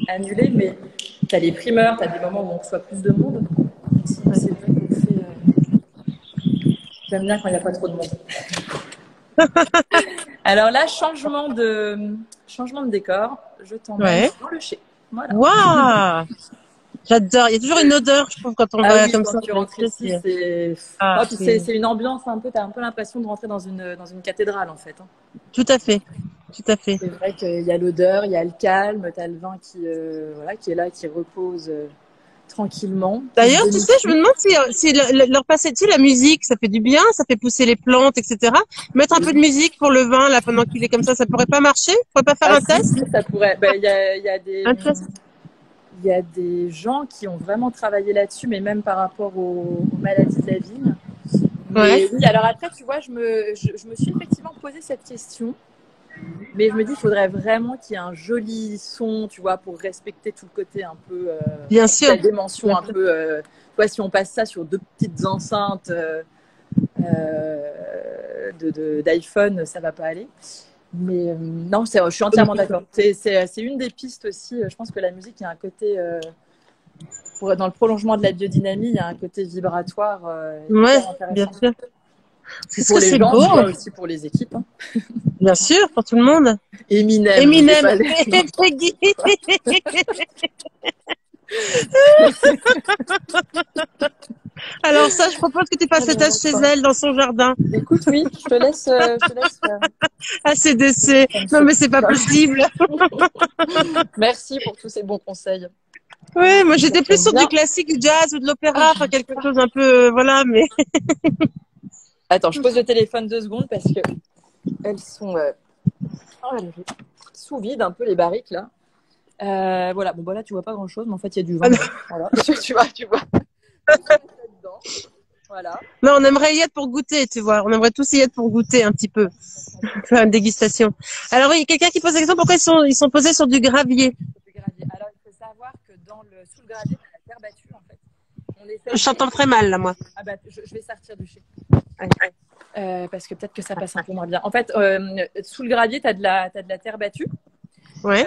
annulés, mais tu as les primeurs, tu as des moments où on reçoit plus de monde. Sinon, c'est vrai qu'on fait. J'aime bien quand il n'y a pas trop de monde. Alors là, changement de décor. Je t'emmène Ouais. dans le chai. Voilà. Waouh! J'adore. Il y a toujours une odeur, je trouve, quand on Ah va oui, comme quand ça. tu rentres ici, Ah, puis c'est une ambiance un peu, t'as un peu l'impression de rentrer dans une cathédrale en fait, hein. tout à fait. Tout à fait. C'est vrai qu'il y a l'odeur, il y a le calme, t'as le vin voilà, qui est là, qui repose tranquillement, qui se D'ailleurs, tu sais, je me bonifie. demande si leur passer, tu sais, la musique, ça fait du bien, ça fait pousser les plantes, etc. Mettre un peu de musique pour le vin, là, pendant qu'il est comme ça pourrait pas marcher? On pourrait pas faire Ah un si, test? si, ça pourrait. Ben, Un test? il y a des gens qui ont vraiment travaillé là-dessus, mais même par rapport aux maladies de la vigne. Ouais. Mais oui, alors après, tu vois, je me suis effectivement posé cette question. Mais je me dis, il faudrait vraiment qu'il y ait un joli son, tu vois, pour respecter tout le côté un peu, Bien sûr. la dimension Bien un sûr. peu, tu vois, si on passe ça sur deux petites enceintes d'iPhone, ça va pas aller. Mais non, je suis entièrement d'accord. C'est une des pistes aussi. Je pense que la musique, il y a un côté, dans le prolongement de la biodynamie, il y a un côté vibratoire Ouais, hyper bien intéressant. sûr. Puis Qu'est-ce pour que les c'est gens, beau? tu vois, aussi pour les équipes, hein. Bien sûr, pour tout le monde. Eminem, je vais Eminem. pas aller. Non. Peggy. Alors ça, je propose que tu fasses le test chez elle, dans son jardin. Écoute, oui, je te laisse faire. ACDC. Ça me Non, fait- mais c'est pas possible. Merci pour tous ces bons conseils. Ouais, moi j'étais plus J'aime sur du bien. classique, du jazz ou de l'opéra, enfin quelque chose un peu, voilà, mais Attends, je pose le téléphone 2 secondes parce que elles sont sous vide un peu les barriques là. Voilà, bon bah là tu vois pas grand chose, mais en fait il y a du vin. Voilà, tu vois. Voilà. non, on aimerait y être pour goûter, tu vois. On aimerait tous y être pour goûter un petit peu, faire une dégustation. Alors oui, quelqu'un qui pose la question, pourquoi ils sont posés sur du gravier? Alors il faut savoir que sous le gravier, t'as la terre battue en fait. On essaie Je t'entends très mal là, moi. Ah bah je vais sortir du chez. Ouais. Parce que peut-être que ça passe un peu moins bien. En fait, sous le gravier, t'as de la terre battue. Ouais.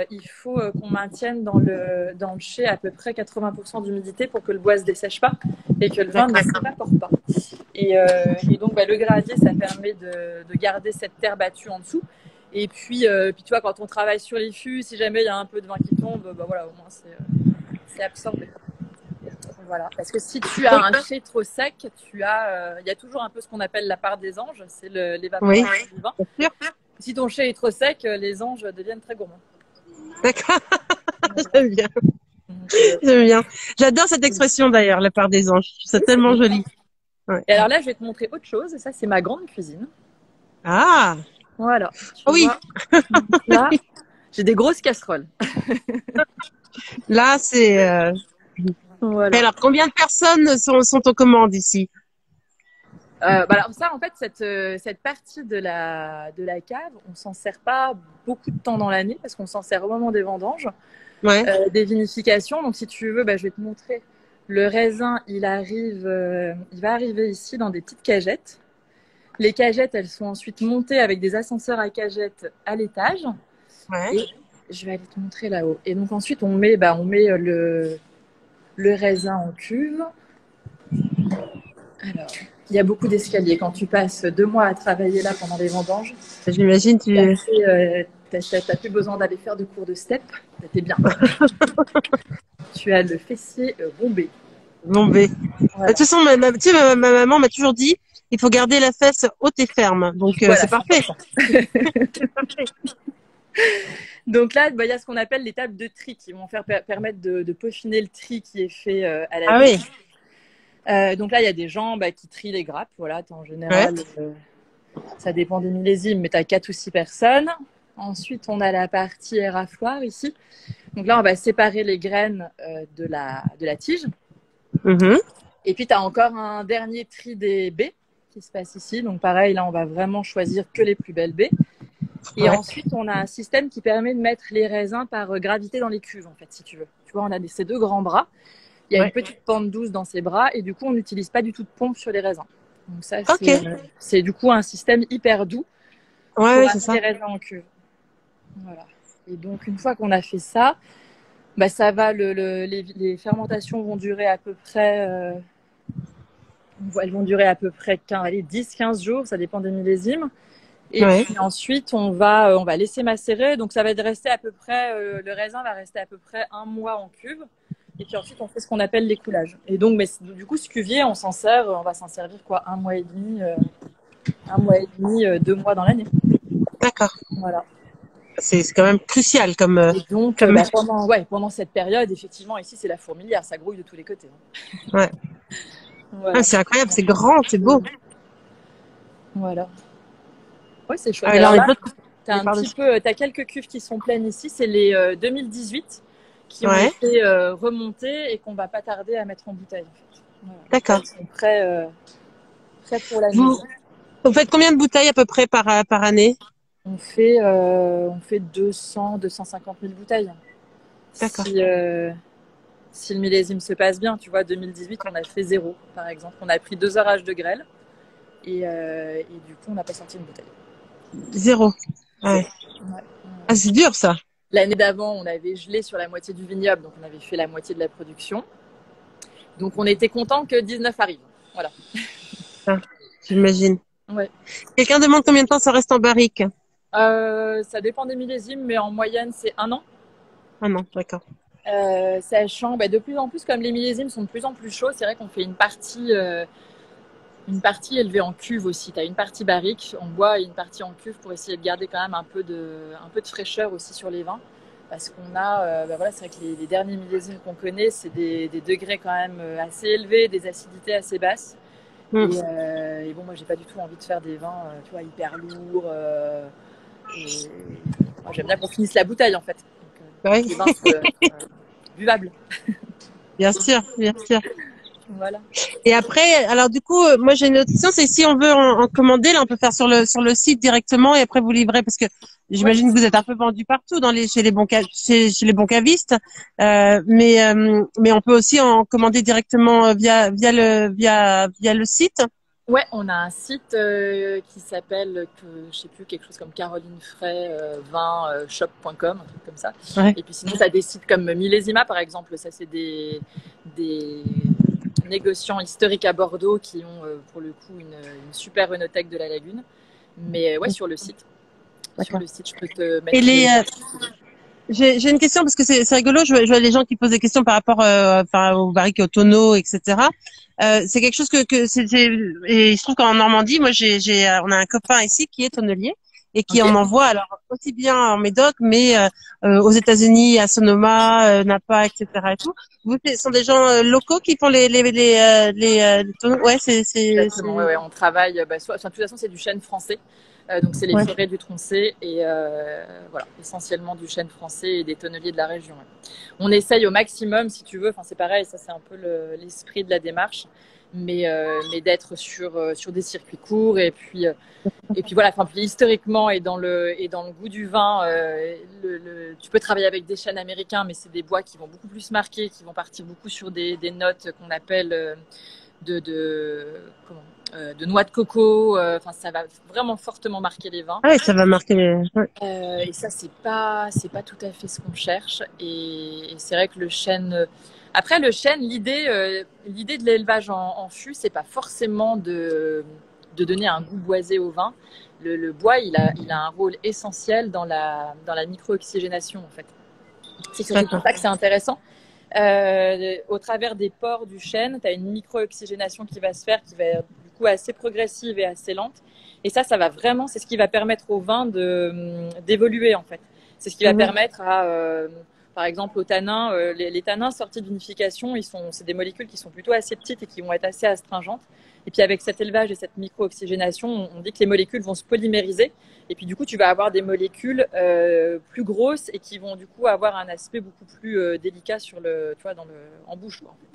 Il faut qu'on maintienne dans le chai à peu près 80% d'humidité pour que le bois se dessèche pas et que le vin ne s'évapore pas. Et donc le gravier, ça permet de garder cette terre battue en dessous. Et puis tu vois, quand on travaille sur les fûts, si jamais il y a un peu de vin qui tombe, bah voilà, au moins c'est absorbé. Voilà. Parce que si tu as un chai trop sec, il y a toujours un peu ce qu'on appelle la part des anges, c'est l'évaporation du vin. Bien sûr. Si ton chai est trop sec, les anges deviennent très gourmands. D'accord. J'aime bien. J'aime bien. J'adore cette expression d'ailleurs, la part des anges. C'est tellement joli. Ouais. Et alors là, je vais te montrer autre chose. Et ça, c'est ma grande cuisine. Ah. Voilà. Oui. Là, j'ai des grosses casseroles. Là, c'est. Voilà. Alors, combien de personnes sont aux commandes ici? Alors ça, en fait, cette partie de la cave, on s'en sert pas beaucoup de temps dans l'année parce qu'on s'en sert au moment des vendanges, des vinifications. Donc, si tu veux, je vais te montrer. Le raisin, il va arriver ici dans des petites cagettes. Les cagettes, elles sont ensuite montées avec des ascenseurs à cagettes à l'étage. Ouais. Et je vais aller te montrer là-haut. Et donc ensuite, on met le raisin en cuve. Alors, il y a beaucoup d'escaliers. Quand tu passes 2 mois à travailler là pendant les vendanges, j'imagine t'as plus besoin d'aller faire de cours de step. T'es bien. Tu as le fessier bombé. Bombé. Voilà. De toute façon, ma maman m'a toujours dit, il faut garder la fesse haute et ferme. Donc voilà, c'est parfait. C'est parfait. Donc là, il y a ce qu'on appelle les tables de tri qui vont permettre de peaufiner le tri qui est fait à la vigne. Oui. Donc là, il y a des gens qui trient les grappes. Voilà, en général, ça dépend des millésimes, mais tu as 4 ou 6 personnes. Ensuite, on a la partie érafloir ici. Donc là, on va séparer les graines de la tige. Mm-hmm. Et puis, tu as encore un dernier tri des baies qui se passe ici. Donc pareil, là, on va vraiment choisir que les plus belles baies. Et ensuite, on a un système qui permet de mettre les raisins par gravité dans les cuves, en fait, si tu veux. Tu vois, on a ces 2 grands bras. Il y a une petite pente douce dans ces bras et du coup, on n'utilise pas du tout de pompe sur les raisins. Donc ça, c'est du coup un système hyper doux pour amener les raisins en cuve. Voilà. Et donc, une fois qu'on a fait ça, ça va. Les fermentations vont durer à peu près. Elles vont durer à peu près 10-15 jours, ça dépend des millésimes. Et puis ensuite, on va laisser macérer. Donc, ça va rester à peu près, le raisin va rester à peu près 1 mois en cuve. Et puis ensuite, on fait ce qu'on appelle l'écoulage. Et donc, mais du coup, ce cuvier, on va s'en servir quoi, un mois et demi, 2 mois dans l'année. D'accord. Voilà. C'est quand même crucial comme, Et donc, comme... pendant cette période, effectivement, ici, c'est la fourmilière, ça grouille de tous les côtés. Ouais. Voilà. Ah, c'est incroyable, c'est grand, c'est beau. Voilà. Ouais, c'est chouette. Alors, Alors les là, autres... t'as quelques cuves qui sont pleines ici, c'est les 2018 qui ont Ouais, été remontées et qu'on va pas tarder à mettre en bouteille. En fait. Voilà. d'accord. Elles sont prêts pour la Vous, mise. vous faites combien de bouteilles à peu près par année? On fait 200-250 000 bouteilles. D'accord. Si le millésime se passe bien, tu vois, 2018, on a fait 0, par exemple. On a pris 2 orages de grêle et du coup, on n'a pas sorti une bouteille. 0. Ouais. 0. Ouais. Ah, c'est dur ça. L'année d'avant, on avait gelé sur la moitié du vignoble, donc on avait fait la moitié de la production. Donc on était content que 19 arrive. Voilà. Ah, j'imagine. Ouais. Quelqu'un demande combien de temps ça reste en barrique? Ça dépend des millésimes, mais en moyenne, c'est 1 an. Ah non, d'accord. Sachant, de plus en plus, comme les millésimes sont de plus en plus chauds, c'est vrai qu'on fait une partie élevée en cuve aussi. Tu as une partie barrique en bois et une partie en cuve pour essayer de garder quand même un peu de fraîcheur aussi sur les vins. Parce qu'on a, voilà, c'est vrai que les derniers millésimes qu'on connaît, c'est des degrés quand même assez élevés, des acidités assez basses. Mm. Et bon, moi, j'ai pas du tout envie de faire des vins, tu vois, hyper lourds. Moi, j'aime bien qu'on finisse la bouteille, en fait. Donc, Ouais, les vins soient buvables. bien sûr, bien sûr. Voilà. Et après, alors du coup, moi j'ai une autre question, c'est si on veut en commander, là on peut faire sur le site directement et après vous livrer parce que Ouais. j'imagine que vous êtes un peu vendu partout dans chez les chez les bons cavistes, mais on peut aussi en commander directement via le site. Ouais, on a un site qui s'appelle, je sais plus, quelque chose comme Caroline Frey, vinshop.com, un truc comme ça. Ouais. Et puis sinon, tu as des sites comme Millésima, par exemple. Ça, c'est des négociants historiques à Bordeaux qui ont, pour le coup, une super œnothèque de la Lagune. Mais ouais, sur le site. Sur D'accord. le site, je peux te Et mettre le lien. j'ai une question parce que c'est rigolo. Je vois les gens qui posent des questions par rapport, enfin, aux barriques, aux tonneaux, etc. C'est quelque chose et je trouve qu'en Normandie, moi, on a un copain ici qui est tonnelier et qui en Ok. envoie alors aussi bien en Médoc, mais aux États-Unis, à Sonoma, Napa, etc. Et tout. Vous, ce sont des gens locaux qui font les tonneaux. Ouais, Exactement, ouais, on travaille, de toute façon, c'est du chêne français. Donc, c'est les ouais. forêts du Troncé et voilà, essentiellement du chêne français et des tonneliers de la région. Ouais. On essaye au maximum, si tu veux, enfin, c'est pareil, ça, c'est un peu l'esprit de la démarche, mais d'être sur des circuits courts et puis voilà, enfin, puis historiquement et dans le goût du vin, tu peux travailler avec des chênes américains, mais c'est des bois qui vont beaucoup plus marquer, qui vont partir beaucoup sur des notes qu'on appelle de noix de coco. Enfin, ça va vraiment fortement marquer les vins. Ah ouais, ça va marquer ouais. Et ça, c'est pas tout à fait ce qu'on cherche. Et c'est vrai que le chêne. Après, le chêne, l'idée de l'élevage en fût, c'est pas forcément de donner un goût boisé au vin. Le bois, il a un rôle essentiel dans la micro-oxygénation, en fait. C'est surtout pour ça que c'est intéressant. Au travers des pores du chêne, tu as une micro-oxygénation qui va se faire, qui va être du coup assez progressive et assez lente. Et ça va vraiment, c'est ce qui va permettre au vin d'évoluer en fait. C'est ce qui va permettre par exemple, aux tanins, les tanins sortis de vinification, c'est des molécules qui sont plutôt assez petites et qui vont être assez astringentes. Et puis avec cet élevage et cette micro-oxygénation, on dit que les molécules vont se polymériser. Et puis du coup, tu vas avoir des molécules plus grosses et qui vont du coup avoir un aspect beaucoup plus délicat tu vois, en bouche, quoi, en fait.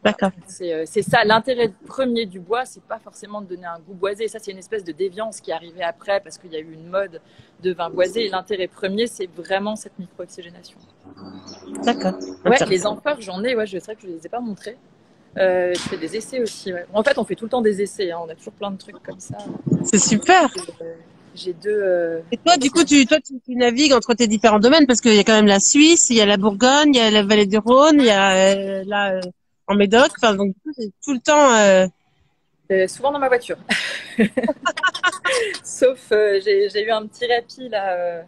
Voilà. D'accord. C'est ça, l'intérêt premier du bois, c'est pas forcément de donner un goût boisé. Ça, c'est une espèce de déviance qui est arrivée après parce qu'il y a eu une mode de vin boisé. Et l'intérêt premier, c'est vraiment cette micro-oxygénation. D'accord. Ouais, les amphores, j'en ai. Ouais, c'est vrai que je les ai pas montrés. Je fais des essais aussi. Ouais. En fait, on fait tout le temps des essais. Hein. On a toujours plein de trucs comme ça. C'est super. J'ai deux. Et toi, du coup, tu navigues entre tes différents domaines parce qu'il y a quand même la Suisse, il y a la Bourgogne, il y a la vallée du Rhône, il y a en Médoc. Enfin, donc du coup, c'est tout le temps. Souvent dans ma voiture. Sauf, j'ai eu un petit répit là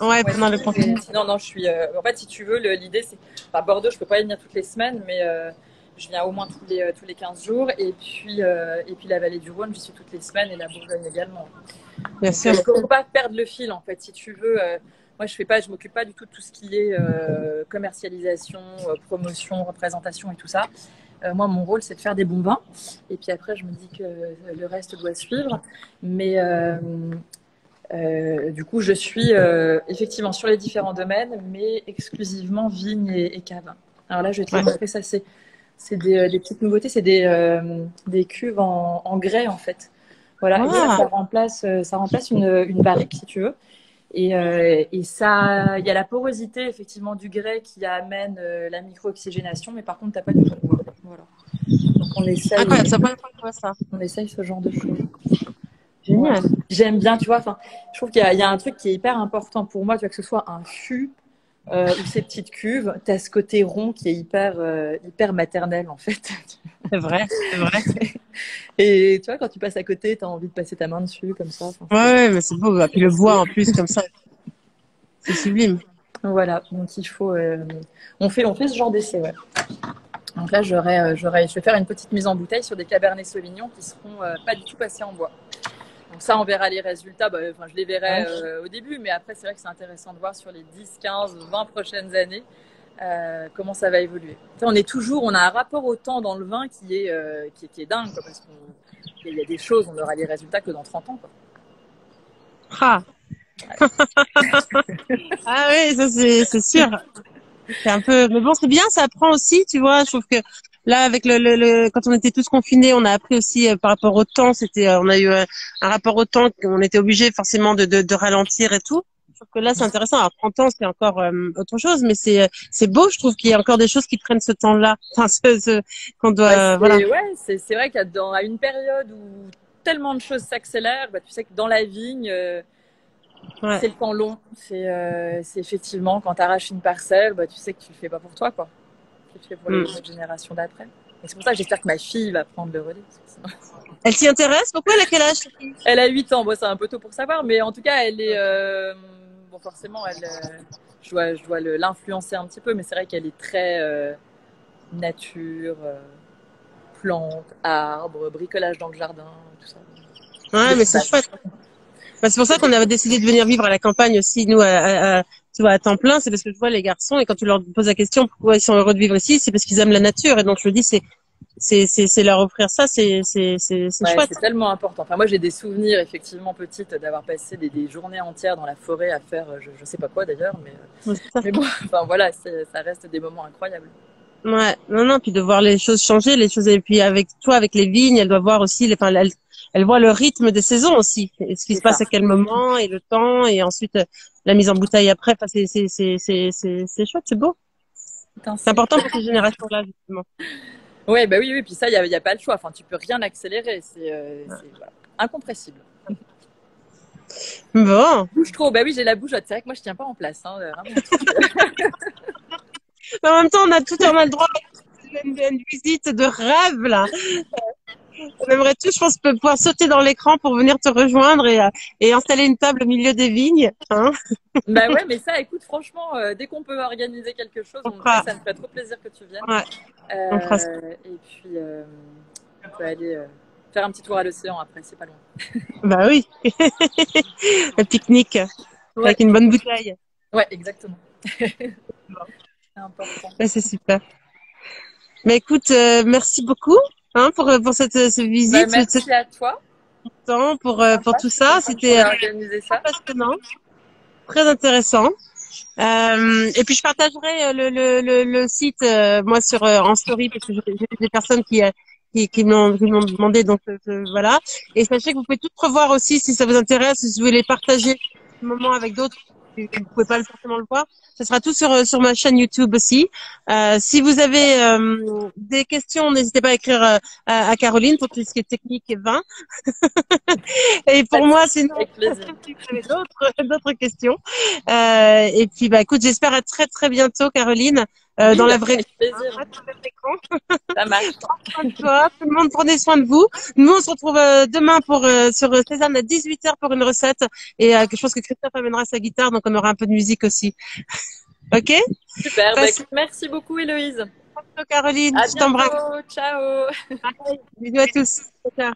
Ouais, Ouais, pendant le confinement. sinon, non, je suis. En fait, si tu veux, l'idée, c'est. Enfin, Bordeaux, je peux pas y venir toutes les semaines, mais je viens au moins tous les 15 jours. Et puis la vallée du Rhône, j'y suis toutes les semaines et la Bourgogne également. Bien Donc, sûr. faut pas perdre le fil, en fait, si tu veux. Moi, je m'occupe pas du tout ce qui est commercialisation, promotion, représentation et tout ça. Moi, mon rôle, c'est de faire des bons vins. Et puis après, je me dis que le reste doit suivre. Mais du coup, je suis effectivement sur les différents domaines, mais exclusivement vigne et cave. Alors là, je vais te les montrer ça. C'est des petites nouveautés. C'est des cuves en grès, en fait. Voilà. Et ça remplace une barrique, si tu veux. Et ça, il y a la porosité effectivement du grès qui amène la micro-oxygénation, mais par contre, t'as pas du tout de bois. Voilà. Donc Incroyable, ça prend quoi ça? on essaye ce genre de choses. Ouais. Génial. J'aime bien, tu vois. Enfin, je trouve qu'il y a un truc qui est hyper important pour moi, tu vois, que ce soit un fût ou ces petites cuves, t'as ce côté rond qui est hyper maternel en fait. C'est vrai, c'est vrai. Et tu vois, quand tu passes à côté, t'as envie de passer ta main dessus comme ça. Enfin, Ouais, mais c'est beau. Et puis le bois en plus comme ça, c'est sublime. voilà. Donc il faut, on fait ce genre d'essai, ouais. Donc là, je vais faire une petite mise en bouteille sur des Cabernet Sauvignon qui seront pas du tout passés en bois. Donc ça, on verra les résultats. Je les verrai au début, mais après, c'est vrai que c'est intéressant de voir sur les 10, 15, 20 prochaines années comment ça va évoluer. On a un rapport au temps dans le vin qui est dingue, quoi, parce qu'il y a des choses, on aura les résultats que dans 30 ans. Quoi. Ah. Ah oui, ça c'est sûr. C'est un peu, mais bon, c'est bien, ça apprend aussi, tu vois. Je trouve que là, avec quand on était tous confinés, on a appris aussi par rapport au temps. On a eu un rapport au temps qu'on était obligé forcément de ralentir et tout. Je trouve que là, c'est intéressant. Alors, 30 ans, c'est encore autre chose, mais c'est beau. Je trouve qu'il y a encore des choses qui prennent ce temps-là. Enfin, qu'on doit, voilà. Ouais, c'est vrai qu'à une période où tellement de choses s'accélèrent, tu sais que dans la vigne. C'est le temps long. C'est effectivement quand tu arraches une parcelle, tu sais que tu le fais pas pour toi, quoi. Tu le fais pour les générations d'après. Et c'est pour ça que j'espère que ma fille va prendre le relais. Elle s'y intéresse? Pourquoi elle a quel âge? Elle a 8 ans. Bon, c'est un peu tôt pour savoir, mais en tout cas, elle est. Bon, forcément, je dois l'influencer un petit peu, mais c'est vrai qu'elle est très nature, plantes, arbres, bricolage dans le jardin, tout ça. Ouais, mais c'est chouette. C'est pour ça qu'on avait décidé de venir vivre à la campagne aussi, nous, tu vois, à temps plein. C'est parce que je vois les garçons et quand tu leur poses la question pourquoi ils sont heureux de vivre ici, c'est parce qu'ils aiment la nature. Et donc je me dis, c'est leur offrir ça, c'est chouette. C'est tellement important. Enfin, moi, j'ai des souvenirs effectivement petites d'avoir passé des journées entières dans la forêt à faire, je sais pas quoi d'ailleurs, mais bon, enfin voilà, ça reste des moments incroyables. Ouais, non, puis de voir les choses changer, et puis avec toi, avec les vignes, elle doit voir aussi, elle voit le rythme des saisons aussi, et ce qui se passe à quel moment, et le temps, et ensuite la mise en bouteille après. Enfin, c'est chouette, c'est beau. C'est important pour ces générations-là, justement. Ouais, oui, puis ça, il y a pas le choix. Enfin, tu peux rien accélérer, c'est voilà, incompressible. Bon. Bouge trop, oui, j'ai la bougeotte. C'est vrai que moi, je tiens pas en place, hein, vraiment. Mais en même temps, on a le droit à une visite de rêve, là. On aimerait tous, je pense, pouvoir sauter dans l'écran pour venir te rejoindre et installer une table au milieu des vignes, hein. Ouais, mais ça, écoute, franchement, dès qu'on peut organiser quelque chose, ça me ferait trop plaisir que tu viennes. Ouais. Et puis, on peut aller faire un petit tour à l'océan après, c'est pas loin. Bah oui. Un pique-nique avec une bonne bouteille. Ouais, exactement. C'est important. Ouais, c'est super. Mais écoute, merci beaucoup pour cette visite. Merci à toi. Pour tout ça. C'était passionnant, très intéressant. Et puis je partagerai le site moi en story parce que j'ai des personnes qui m'ont demandé, donc voilà. Et sachez que vous pouvez tout revoir aussi si ça vous intéresse, si vous voulez les partager un moment avec d'autres. Vous pouvez pas forcément le voir. Ce sera tout sur ma chaîne YouTube aussi. Si vous avez des questions, n'hésitez pas à écrire à Caroline pour tout ce qui est technique et vin. Et pour moi, sinon, d'autres questions. Et puis, écoute, j'espère à très très bientôt, Caroline, Oui, dans la vraie vie. avec plaisir. Pas sur les écrans. Ça marche. Prends soin de toi. Tout le monde, prenez soin de vous. Nous, on se retrouve demain sur Cézanne à 18h pour une recette. Et je pense que Christophe amènera sa guitare, donc on aura un peu de musique aussi. Ok? Super. Bah, Passe écoute, merci beaucoup, Héloïse. Caroline, À je t'embrasse. bientôt. Ciao. Bisous à tous. Ciao.